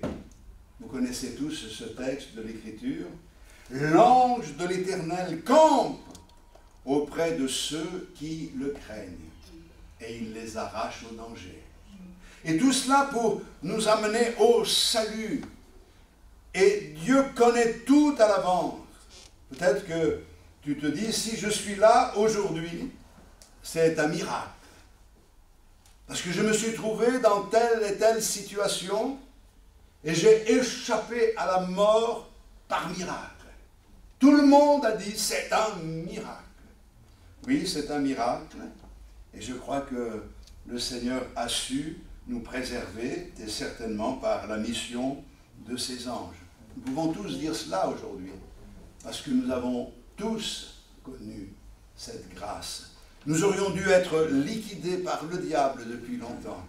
Vous connaissez tous ce texte de l'Écriture. L'ange de l'Éternel campe auprès de ceux qui le craignent, et il les arrache au danger. Et tout cela pour nous amener au salut. Et Dieu connaît tout à l'avance. Peut-être que tu te dis, si je suis là aujourd'hui, c'est un miracle. Parce que je me suis trouvé dans telle et telle situation, et j'ai échappé à la mort par miracle. Tout le monde a dit, c'est un miracle. Oui, c'est un miracle, et je crois que le Seigneur a su nous préserver, et certainement par la mission de ses anges. Nous pouvons tous dire cela aujourd'hui, parce que nous avons tous connu cette grâce. Nous aurions dû être liquidés par le diable depuis longtemps,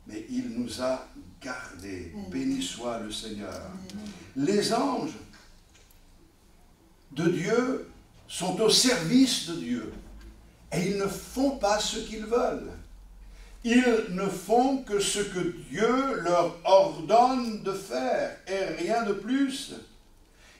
mais il nous a gardés. Béni soit le Seigneur. Les anges de Dieu sont au service de Dieu, et ils ne font pas ce qu'ils veulent. Ils ne font que ce que Dieu leur ordonne de faire, et rien de plus.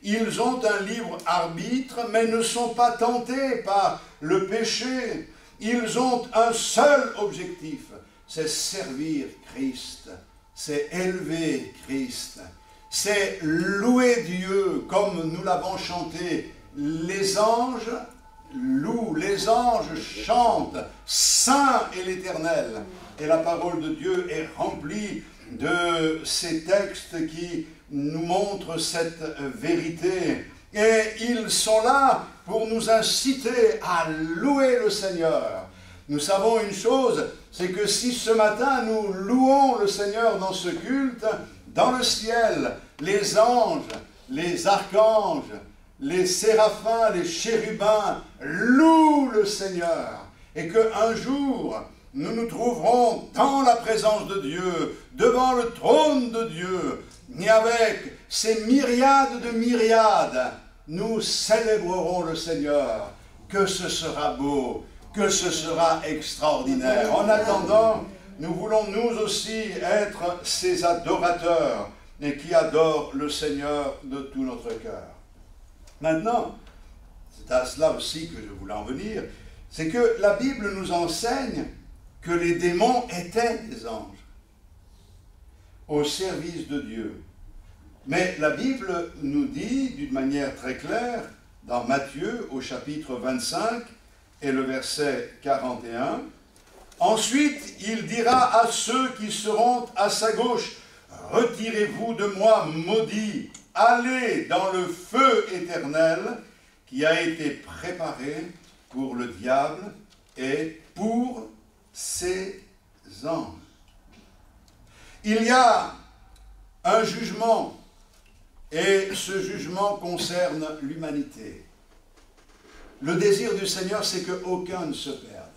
Ils ont un libre arbitre, mais ne sont pas tentés par le péché. Ils ont un seul objectif, c'est servir Christ, c'est élever Christ, c'est louer Dieu, comme nous l'avons chanté. Les anges louent, les anges chantent, Saint est l'Éternel. Et la parole de Dieu est remplie de ces textes qui nous montrent cette vérité. Et ils sont là pour nous inciter à louer le Seigneur. Nous savons une chose, c'est que si ce matin nous louons le Seigneur dans ce culte, dans le ciel, les anges, les archanges, les séraphins, les chérubins louent le Seigneur. Et qu'un jour, nous nous trouverons dans la présence de Dieu, devant le trône de Dieu, et avec ces myriades de myriades, nous célébrerons le Seigneur. Que ce sera beau, que ce sera extraordinaire. En attendant, nous voulons nous aussi être ces adorateurs et qui adorent le Seigneur de tout notre cœur. Maintenant, c'est à cela aussi que je voulais en venir, c'est que la Bible nous enseigne que les démons étaient des anges au service de Dieu. Mais la Bible nous dit d'une manière très claire, dans Matthieu au chapitre 25 et le verset 41, « Ensuite il dira à ceux qui seront à sa gauche, « Retirez-vous de moi, maudits, allez dans le feu éternel qui a été préparé pour le diable et pour ses anges. » Il y a un jugement, et ce jugement concerne l'humanité. Le désir du Seigneur, c'est qu'aucun ne se perde.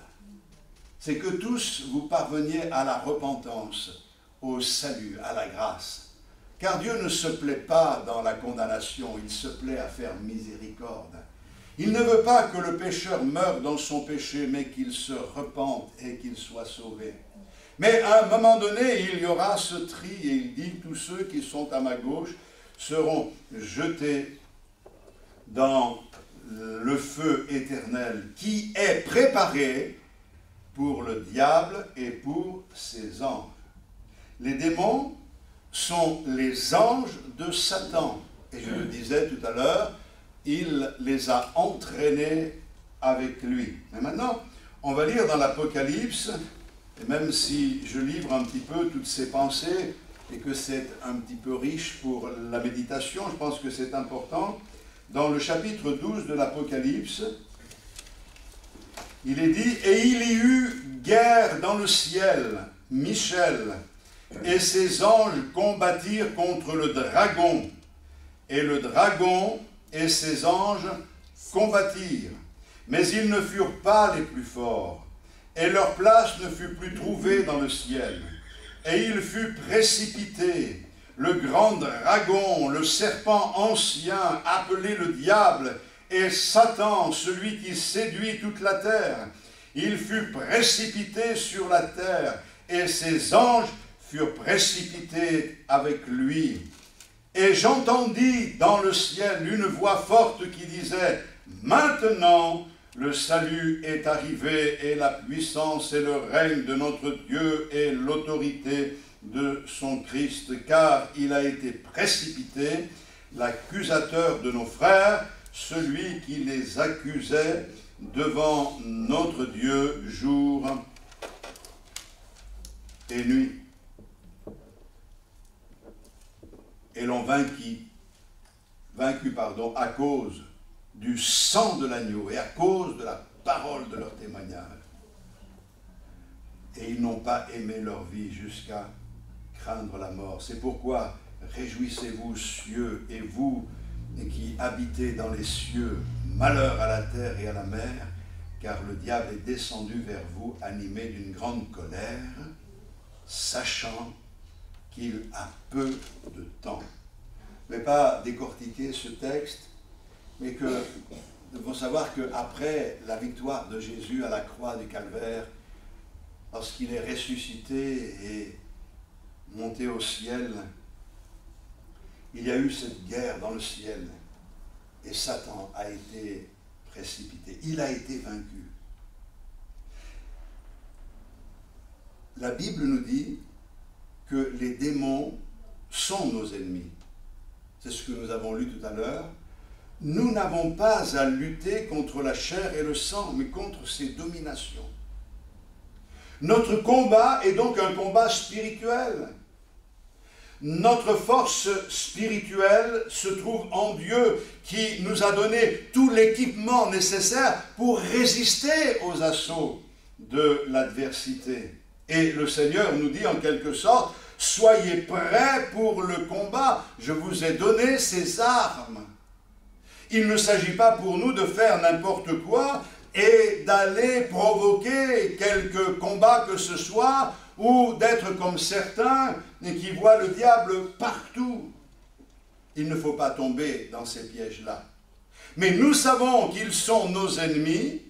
C'est que tous vous parveniez à la repentance, au salut, à la grâce. Car Dieu ne se plaît pas dans la condamnation, il se plaît à faire miséricorde. Il ne veut pas que le pécheur meure dans son péché, mais qu'il se repente et qu'il soit sauvé. Mais à un moment donné, il y aura ce tri, et il dit, tous ceux qui sont à ma gauche seront jetés dans le feu éternel qui est préparé pour le diable et pour ses anges. Les démons sont les anges de Satan. Et je le disais tout à l'heure, il les a entraînés avec lui. Mais maintenant, on va lire dans l'Apocalypse, et même si je livre un petit peu toutes ces pensées, et que c'est un petit peu riche pour la méditation, je pense que c'est important. Dans le chapitre 12 de l'Apocalypse, il est dit « Et il y eut guerre dans le ciel, Michel, et ses anges combattirent contre le dragon, et le dragon et ses anges combattirent, mais ils ne furent pas les plus forts, et leur place ne fut plus trouvée dans le ciel. Et il fut précipité, le grand dragon, le serpent ancien, appelé le diable, et Satan, celui qui séduit toute la terre. Il fut précipité sur la terre, et ses anges furent précipités avec lui. Et j'entendis dans le ciel une voix forte qui disait, « Maintenant, le salut est arrivé et la puissance et le règne de notre Dieu et l'autorité de son Christ, car il a été précipité, l'accusateur de nos frères, celui qui les accusait devant notre Dieu jour et nuit. Et l'ont vaincu à cause du sang de l'agneau et à cause de la parole de leur témoignage. Et ils n'ont pas aimé leur vie jusqu'à craindre la mort. C'est pourquoi réjouissez-vous, cieux, et vous qui habitez dans les cieux, malheur à la terre et à la mer, car le diable est descendu vers vous, animé d'une grande colère, sachant qu'il a peu de temps. Je ne vais pas décortiquer ce texte, mais que nous devons savoir qu'après la victoire de Jésus à la croix du Calvaire, lorsqu'il est ressuscité et monté au ciel, il y a eu cette guerre dans le ciel et Satan a été précipité. Il a été vaincu. La Bible nous dit que les démons sont nos ennemis. C'est ce que nous avons lu tout à l'heure. Nous n'avons pas à lutter contre la chair et le sang, mais contre ses dominations. Notre combat est donc un combat spirituel. Notre force spirituelle se trouve en Dieu qui nous a donné tout l'équipement nécessaire pour résister aux assauts de l'adversité. Et le Seigneur nous dit en quelque sorte, soyez prêts pour le combat, je vous ai donné ces armes. Il ne s'agit pas pour nous de faire n'importe quoi et d'aller provoquer quelque combat que ce soit ou d'être comme certains qui voient le diable partout. Il ne faut pas tomber dans ces pièges-là. Mais nous savons qu'ils sont nos ennemis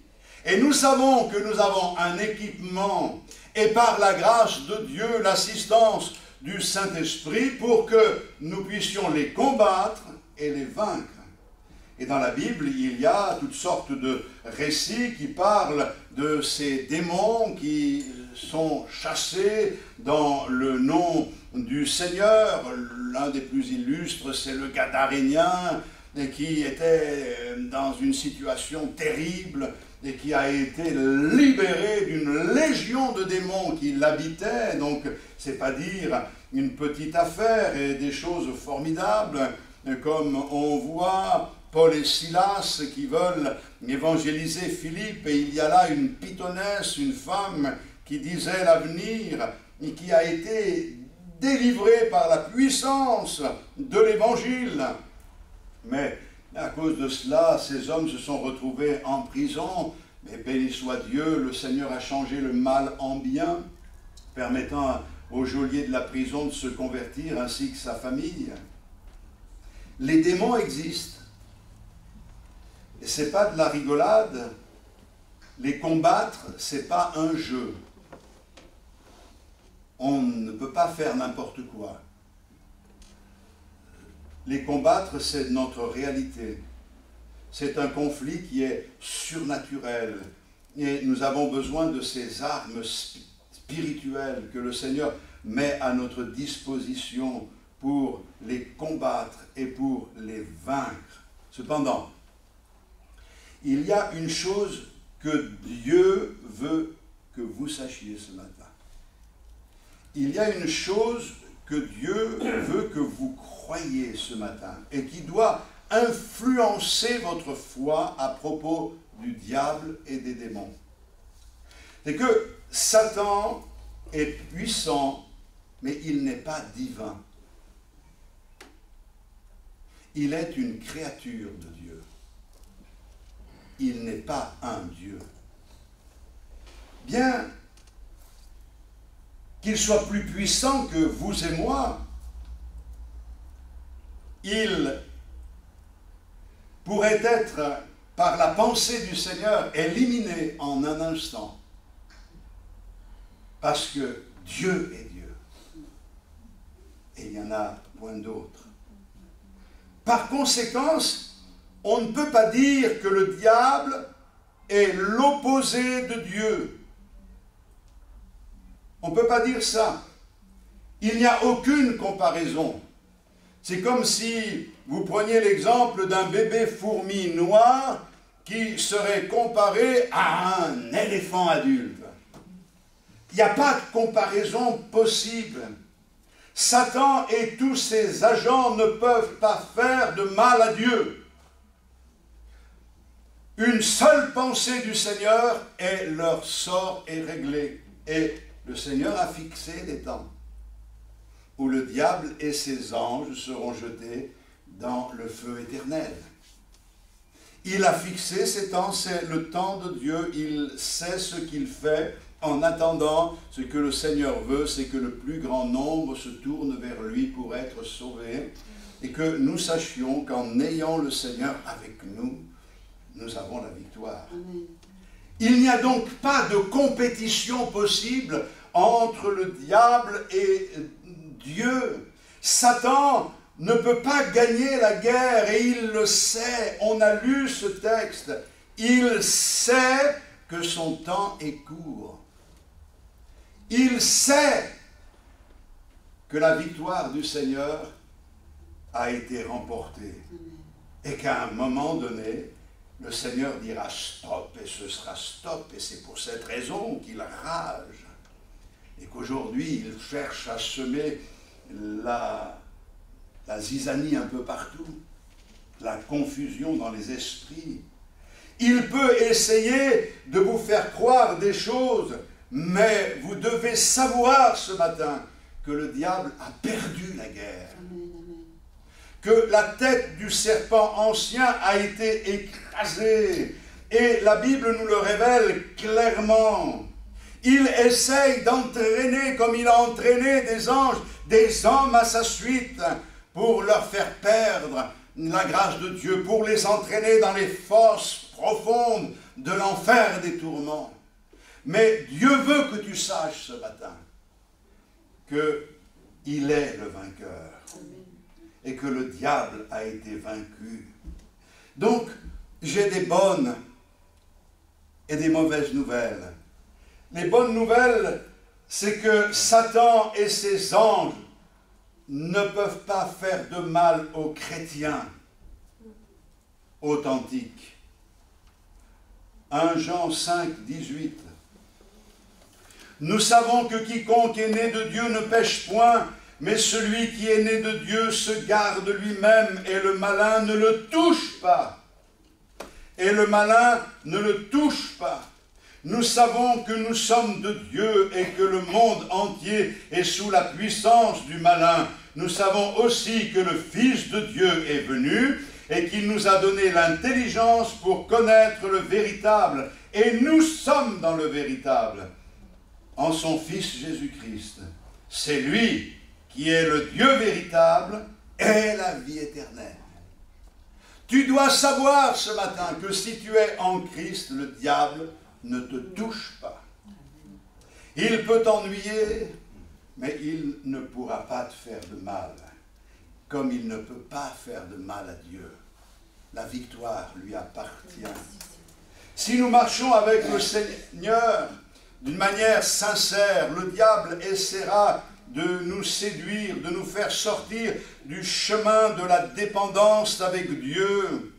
et nous savons que nous avons un équipement et par la grâce de Dieu, l'assistance du Saint-Esprit pour que nous puissions les combattre et les vaincre. Et dans la Bible, il y a toutes sortes de récits qui parlent de ces démons qui sont chassés dans le nom du Seigneur. L'un des plus illustres, c'est le Gadarénien, qui était dans une situation terrible et qui a été libéré d'une légion de démons qui l'habitaient. Donc, c'est pas dire une petite affaire et des choses formidables, comme on voit Paul et Silas qui veulent évangéliser Philippe, et il y a là une pythonesse, une femme qui disait l'avenir, et qui a été délivrée par la puissance de l'évangile. Mais à cause de cela, ces hommes se sont retrouvés en prison, mais béni soit Dieu, le Seigneur a changé le mal en bien, permettant au geôlier de la prison de se convertir ainsi que sa famille. Les démons existent. Et ce n'est pas de la rigolade. Les combattre, ce n'est pas un jeu. On ne peut pas faire n'importe quoi. Les combattre, c'est notre réalité. C'est un conflit qui est surnaturel. Et nous avons besoin de ces armes spirituelles que le Seigneur met à notre disposition pour les combattre et pour les vaincre. Cependant, il y a une chose que Dieu veut que vous sachiez ce matin. Il y a une chose que Dieu veut que vous croyiez ce matin et qui doit influencer votre foi à propos du diable et des démons. C'est que Satan est puissant, mais il n'est pas divin. Il est une créature de Dieu. Il n'est pas un Dieu. Bien qu'il soit plus puissant que vous et moi, il pourrait être, par la pensée du Seigneur, éliminé en un instant. Parce que Dieu est Dieu. Et il n'y en a point d'autre. Par conséquent, on ne peut pas dire que le diable est l'opposé de Dieu. On ne peut pas dire ça. Il n'y a aucune comparaison. C'est comme si vous preniez l'exemple d'un bébé fourmi noir qui serait comparé à un éléphant adulte. Il n'y a pas de comparaison possible. Satan et tous ses agents ne peuvent pas faire de mal à Dieu. Une seule pensée du Seigneur et leur sort est réglé. Et le Seigneur a fixé des temps où le diable et ses anges seront jetés dans le feu éternel. Il a fixé ces temps, c'est le temps de Dieu, il sait ce qu'il fait. En attendant, ce que le Seigneur veut, c'est que le plus grand nombre se tourne vers lui pour être sauvé, et que nous sachions qu'en ayant le Seigneur avec nous, nous avons la victoire. Amen. Il n'y a donc pas de compétition possible entre le diable et Dieu. Satan ne peut pas gagner la guerre et il le sait. On a lu ce texte. Il sait que son temps est court. Il sait que la victoire du Seigneur a été remportée et qu'à un moment donné, le Seigneur dira stop et ce sera stop et c'est pour cette raison qu'il rage et qu'aujourd'hui il cherche à semer la zizanie un peu partout, la confusion dans les esprits. Il peut essayer de vous faire croire des choses, mais vous devez savoir ce matin que le diable a perdu la guerre. Amen, amen. Que la tête du serpent ancien a été écrasée. Et la Bible nous le révèle clairement. Il essaye d'entraîner, comme il a entraîné des anges, des hommes à sa suite, pour leur faire perdre la grâce de Dieu, pour les entraîner dans les fosses profondes de l'enfer des tourments. Mais Dieu veut que tu saches ce matin qu'il est le vainqueur et que le diable a été vaincu. Donc, j'ai des bonnes et des mauvaises nouvelles. Les bonnes nouvelles, c'est que Satan et ses anges ne peuvent pas faire de mal aux chrétiens authentiques. 1 Jean 5, 18. Nous savons que quiconque est né de Dieu ne pêche point, mais celui qui est né de Dieu se garde lui-même et le malin ne le touche pas. Et le malin ne le touche pas. Nous savons que nous sommes de Dieu et que le monde entier est sous la puissance du malin. Nous savons aussi que le Fils de Dieu est venu et qu'il nous a donné l'intelligence pour connaître le véritable. Et nous sommes dans le véritable, en son Fils Jésus-Christ. C'est lui qui est le Dieu véritable et la vie éternelle. Tu dois savoir ce matin que si tu es en Christ, le diable ne te touche pas. Il peut t'ennuyer, mais il ne pourra pas te faire de mal, comme il ne peut pas faire de mal à Dieu. La victoire lui appartient. Si nous marchons avec le Seigneur d'une manière sincère, le diable essaiera de nous séduire, de nous faire sortir du chemin de la dépendance avec Dieu.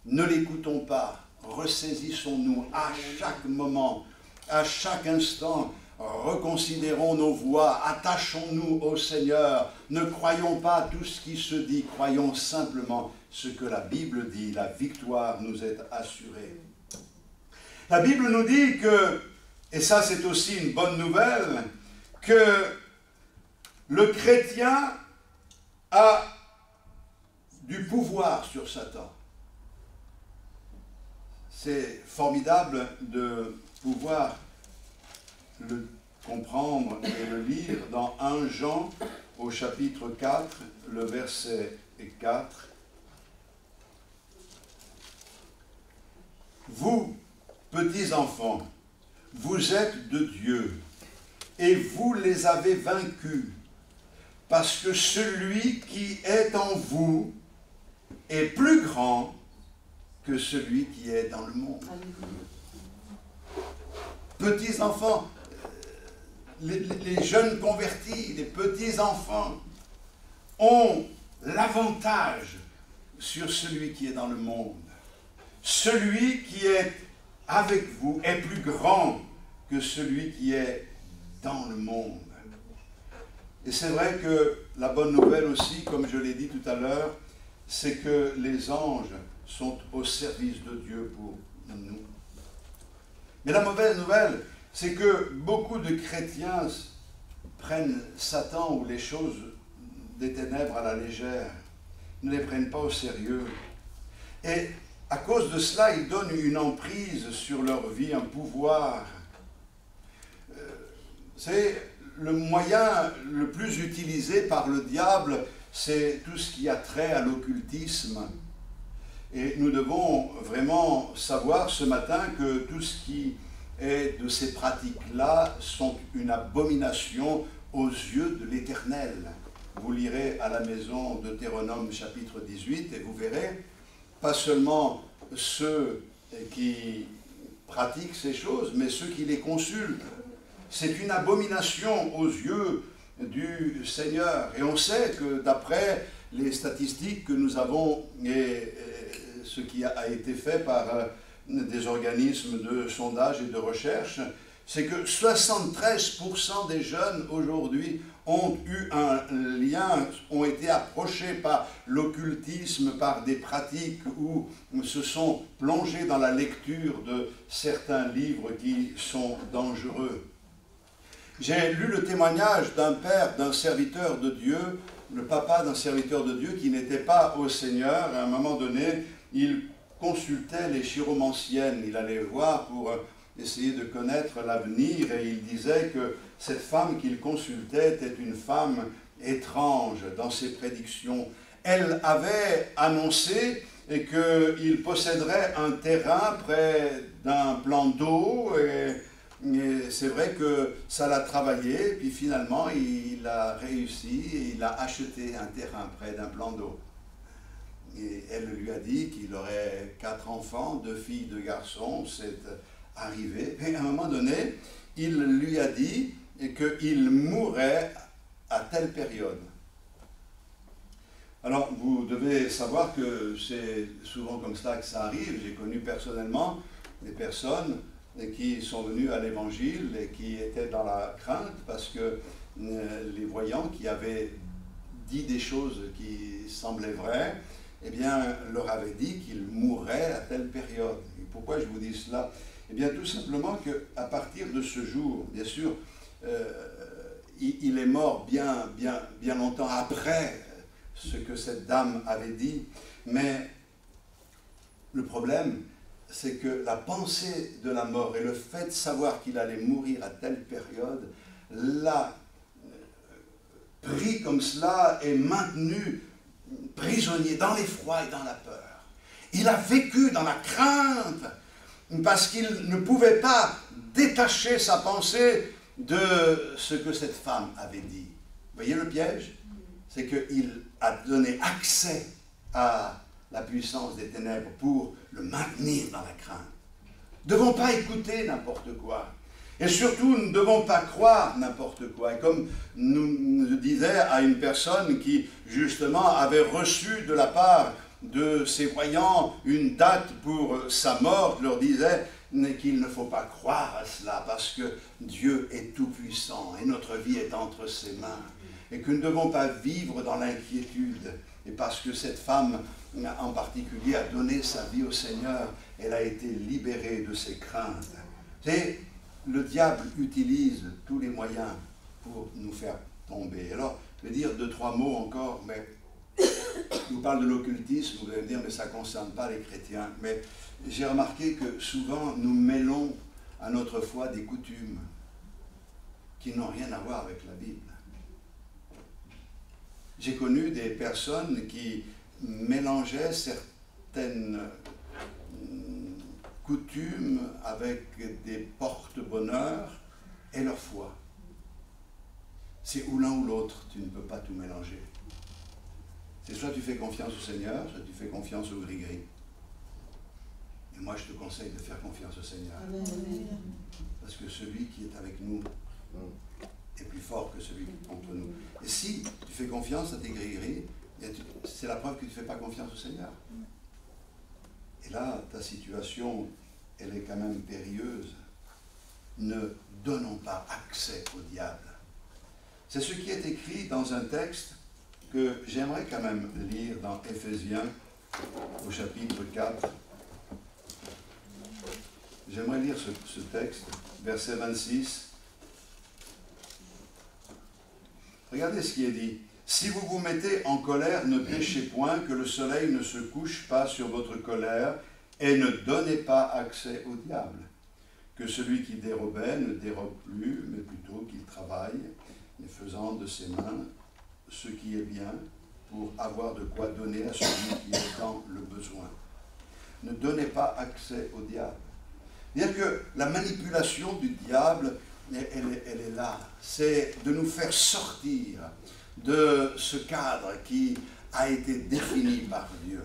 Ne l'écoutons pas. Ressaisissons-nous à chaque moment, à chaque instant, reconsidérons nos voies, attachons-nous au Seigneur, ne croyons pas tout ce qui se dit, croyons simplement ce que la Bible dit, la victoire nous est assurée. La Bible nous dit que, et ça c'est aussi une bonne nouvelle, que le chrétien a du pouvoir sur Satan. C'est formidable de pouvoir le comprendre et le lire dans 1 Jean au chapitre 4, le verset 4. Vous, petits enfants, vous êtes de Dieu et vous les avez vaincus, parce que celui qui est en vous est plus grand que celui qui est dans le monde. Petits enfants, les jeunes convertis, les petits enfants ont l'avantage sur celui qui est dans le monde. Celui qui est avec vous est plus grand que celui qui est dans le monde. Et c'est vrai que la bonne nouvelle aussi, comme je l'ai dit tout à l'heure, c'est que les anges sont au service de Dieu pour nous. Mais la mauvaise nouvelle, c'est que beaucoup de chrétiens prennent Satan ou les choses des ténèbres à la légère, ne les prennent pas au sérieux. Et à cause de cela, ils donnent une emprise sur leur vie, un pouvoir. C'est le moyen le plus utilisé par le diable, c'est tout ce qui a trait à l'occultisme. Et nous devons vraiment savoir ce matin que tout ce qui est de ces pratiques-là sont une abomination aux yeux de l'Éternel. Vous lirez à la maison Deutéronome chapitre 18 et vous verrez, pas seulement ceux qui pratiquent ces choses, mais ceux qui les consultent. C'est une abomination aux yeux du Seigneur. Et on sait que d'après les statistiques que nous avons et ce qui a été fait par des organismes de sondage et de recherche, c'est que 73% des jeunes aujourd'hui ont eu un lien, ont été approchés par l'occultisme, par des pratiques ou se sont plongés dans la lecture de certains livres qui sont dangereux. J'ai lu le témoignage d'un père, d'un serviteur de Dieu, le papa d'un serviteur de Dieu qui n'était pas au Seigneur. À un moment donné, il consultait les chiromanciennes, il allait voir pour essayer de connaître l'avenir et il disait que cette femme qu'il consultait était une femme étrange dans ses prédictions. Elle avait annoncé qu'il posséderait un terrain près d'un plan d'eau et c'est vrai que ça l'a travaillé, puis finalement il a réussi et il a acheté un terrain près d'un plan d'eau. Et elle lui a dit qu'il aurait 4 enfants, 2 filles, 2 garçons, c'est arrivé. Et à un moment donné, il lui a dit qu'il mourrait à telle période. Alors, vous devez savoir que c'est souvent comme ça que ça arrive. J'ai connu personnellement des personnes qui sont venues à l'Évangile et qui étaient dans la crainte parce que les voyants qui avaient dit des choses qui semblaient vraies, eh bien, leur avaient dit qu'ils mourraient à telle période. Et pourquoi je vous dis cela? Eh bien, tout simplement qu'à partir de ce jour, bien sûr, il est mort bien longtemps après ce que cette dame avait dit, mais le problème, c'est que la pensée de la mort et le fait de savoir qu'il allait mourir à telle période, l'a pris comme cela et maintenu prisonnier dans l'effroi et dans la peur. Il a vécu dans la crainte parce qu'il ne pouvait pas détacher sa pensée de ce que cette femme avait dit. Vous voyez le piège? C'est qu'il a donné accès à la puissance des ténèbres pour le maintenir dans la crainte. Nous ne devons pas écouter n'importe quoi. Et surtout, nous ne devons pas croire n'importe quoi. Et comme nous disait à une personne qui, justement, avait reçu de la part de ses voyants une date pour sa mort, je leur disais qu'il ne faut pas croire à cela parce que Dieu est tout-puissant et notre vie est entre ses mains. Et que nous ne devons pas vivre dans l'inquiétude. Et parce que cette femme en particulier a donné sa vie au Seigneur, elle a été libérée de ses craintes. Et le diable utilise tous les moyens pour nous faire tomber. Alors, je vais dire 2-3 mots encore, mais je vous parle de l'occultisme, vous allez me dire, mais ça ne concerne pas les chrétiens. Mais j'ai remarqué que souvent, nous mêlons à notre foi des coutumes qui n'ont rien à voir avec la Bible. J'ai connu des personnes qui mélangeaient certaines coutumes avec des porte-bonheur et leur foi. C'est ou l'un ou l'autre, tu ne peux pas tout mélanger. C'est soit tu fais confiance au Seigneur, soit tu fais confiance au gris-gris. Et moi, je te conseille de faire confiance au Seigneur. Amen. Parce que celui qui est avec nous est plus fort que celui qui est contre nous. Et si tu fais confiance à tes gris-gris, c'est la preuve que tu ne fais pas confiance au Seigneur. Et là, ta situation, elle est quand même périlleuse. Ne donnons pas accès au diable. C'est ce qui est écrit dans un texte que j'aimerais quand même lire dans Éphésiens, au chapitre 4. J'aimerais lire ce texte, verset 26. Regardez ce qui est dit. « Si vous vous mettez en colère, ne péchez point, que le soleil ne se couche pas sur votre colère, et ne donnez pas accès au diable. Que celui qui dérobait ne dérobe plus, mais plutôt qu'il travaille, et faisant de ses mains ce qui est bien, pour avoir de quoi donner à celui qui est dans le besoin. Ne donnez pas accès au diable. » C'est-à-dire que la manipulation du diable, elle est là. C'est de nous faire sortir de ce cadre qui a été défini par Dieu.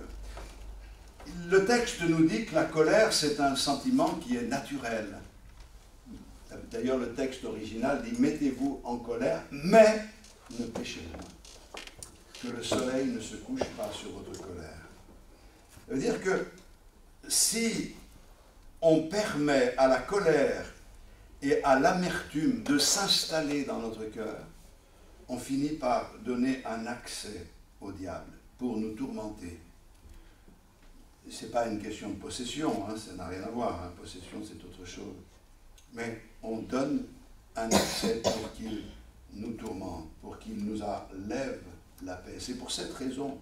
Le texte nous dit que la colère, c'est un sentiment qui est naturel. D'ailleurs, le texte original dit « Mettez-vous en colère, mais ne péchez point. Que le soleil ne se couche pas sur votre colère. » Ça veut dire que si on permet à la colère et à l'amertume de s'installer dans notre cœur, on finit par donner un accès au diable pour nous tourmenter. Ce n'est pas une question de possession, ça n'a rien à voir, possession c'est autre chose. Mais on donne un accès pour qu'il nous tourmente, pour qu'il nous enlève la paix. C'est pour cette raison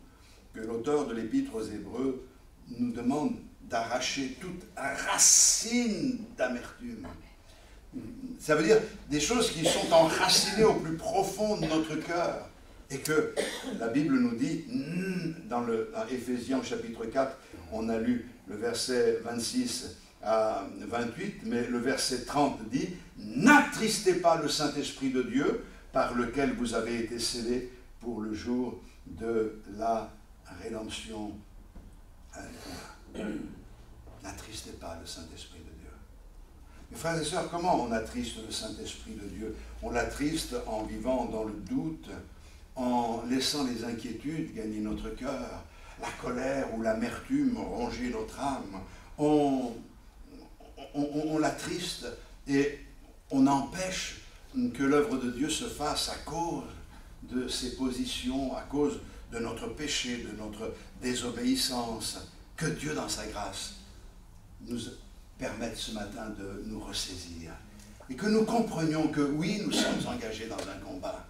que l'auteur de l'Épître aux Hébreux nous demande d'arracher toute racine d'amertume. Ça veut dire des choses qui sont enracinées au plus profond de notre cœur. Et que la Bible nous dit, dans Éphésiens chapitre 4, on a lu le verset 26 à 28, mais le verset 30 dit « N'attristez pas le Saint-Esprit de Dieu, par lequel vous avez été scellés pour le jour de la rédemption. » N'attristez pas le Saint-Esprit de Dieu. Mes frères et sœurs, comment on attriste le Saint-Esprit de Dieu? On l'attriste en vivant dans le doute, en laissant les inquiétudes gagner notre cœur, la colère ou l'amertume ronger notre âme. On l'attriste et on empêche que l'œuvre de Dieu se fasse à cause de ses positions, à cause de notre péché, de notre désobéissance. Que Dieu, dans sa grâce, nous permette ce matin de nous ressaisir. Et que nous comprenions que oui, nous sommes engagés dans un combat.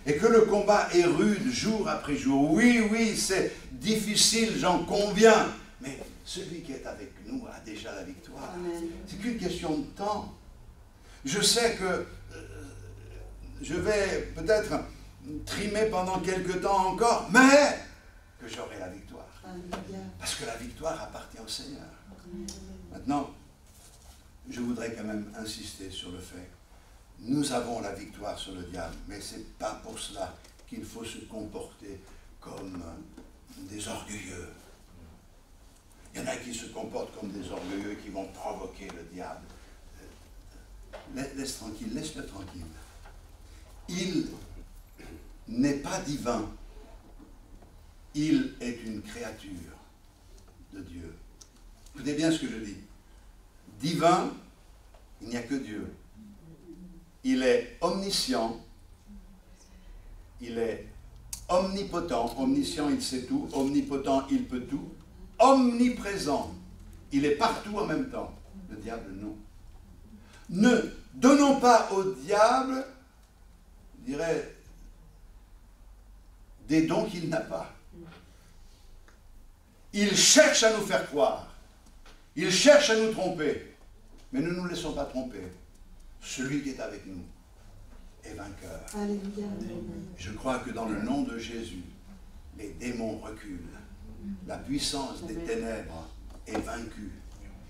Et que le combat est rude jour après jour. Oui, c'est difficile, j'en conviens. Mais celui qui est avec nous a déjà la victoire. C'est qu'une question de temps. Je sais que je vais peut-être trimer pendant quelque temps encore, mais que j'aurai la victoire. Parce que la victoire appartient au Seigneur. Maintenant, je voudrais quand même insister sur le fait. Nous avons la victoire sur le diable, mais ce n'est pas pour cela qu'il faut se comporter comme des orgueilleux. Il y en a qui se comportent comme des orgueilleux qui vont provoquer le diable. Laisse tranquille, laisse-le tranquille. Il n'est pas divin. Il est une créature de Dieu. Écoutez bien ce que je dis. Divin, il n'y a que Dieu. Il est omniscient. Il est omnipotent. Omniscient, il sait tout. Omnipotent, il peut tout. Omniprésent. Il est partout en même temps. Le diable, non. Ne donnons pas au diable, je dirais, des dons qu'il n'a pas. Il cherche à nous faire croire. Il cherche à nous tromper. Mais ne nous laissons pas tromper. Celui qui est avec nous est vainqueur. Alléluia. Je crois que dans le nom de Jésus, les démons reculent. La puissance des ténèbres est vaincue.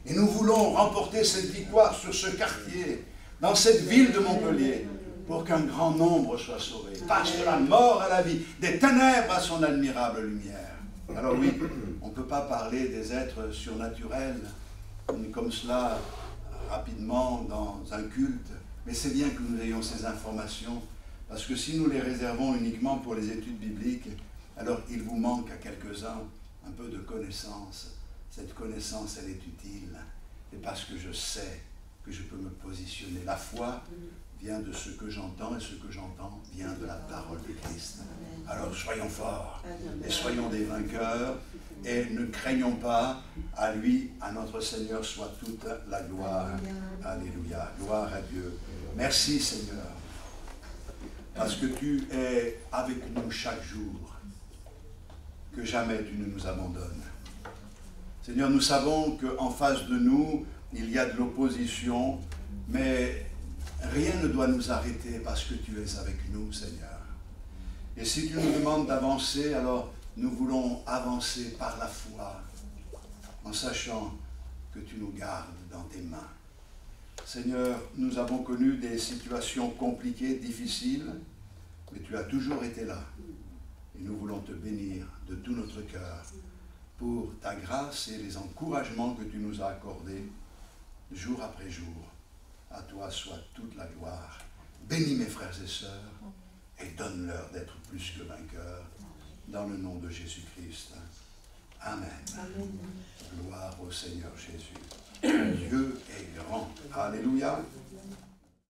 Et nous voulons remporter cette victoire sur ce quartier, dans cette ville de Montpellier. pour qu'un grand nombre soit sauvé. Passe de la mort à la vie, des ténèbres à son admirable lumière. Alors oui, on ne peut pas parler des êtres surnaturels comme cela rapidement dans un culte, mais c'est bien que nous ayons ces informations, parce que si nous les réservons uniquement pour les études bibliques, alors il vous manque à quelques-uns un peu de connaissance. Cette connaissance, elle est utile, et parce que je sais que je peux me positionner. La foi vient de ce que j'entends, et ce que j'entends vient de la parole de Christ. Alors soyons forts, et soyons des vainqueurs, et ne craignons pas. À lui, à notre Seigneur, soit toute la gloire. Alléluia. Gloire à Dieu. Merci Seigneur, parce que tu es avec nous chaque jour, que jamais tu ne nous abandonnes. Seigneur, nous savons qu'en face de nous, il y a de l'opposition, mais rien ne doit nous arrêter parce que tu es avec nous, Seigneur. Et si tu nous demandes d'avancer, alors nous voulons avancer par la foi, en sachant que tu nous gardes dans tes mains. Seigneur, nous avons connu des situations compliquées, difficiles, mais tu as toujours été là. Et nous voulons te bénir de tout notre cœur pour ta grâce et les encouragements que tu nous as accordés jour après jour. À toi soit toute la gloire. Bénis mes frères et sœurs et donne-leur d'être plus que vainqueurs. Dans le nom de Jésus-Christ. Amen. Amen. Gloire au Seigneur Jésus. Dieu est grand. Alléluia.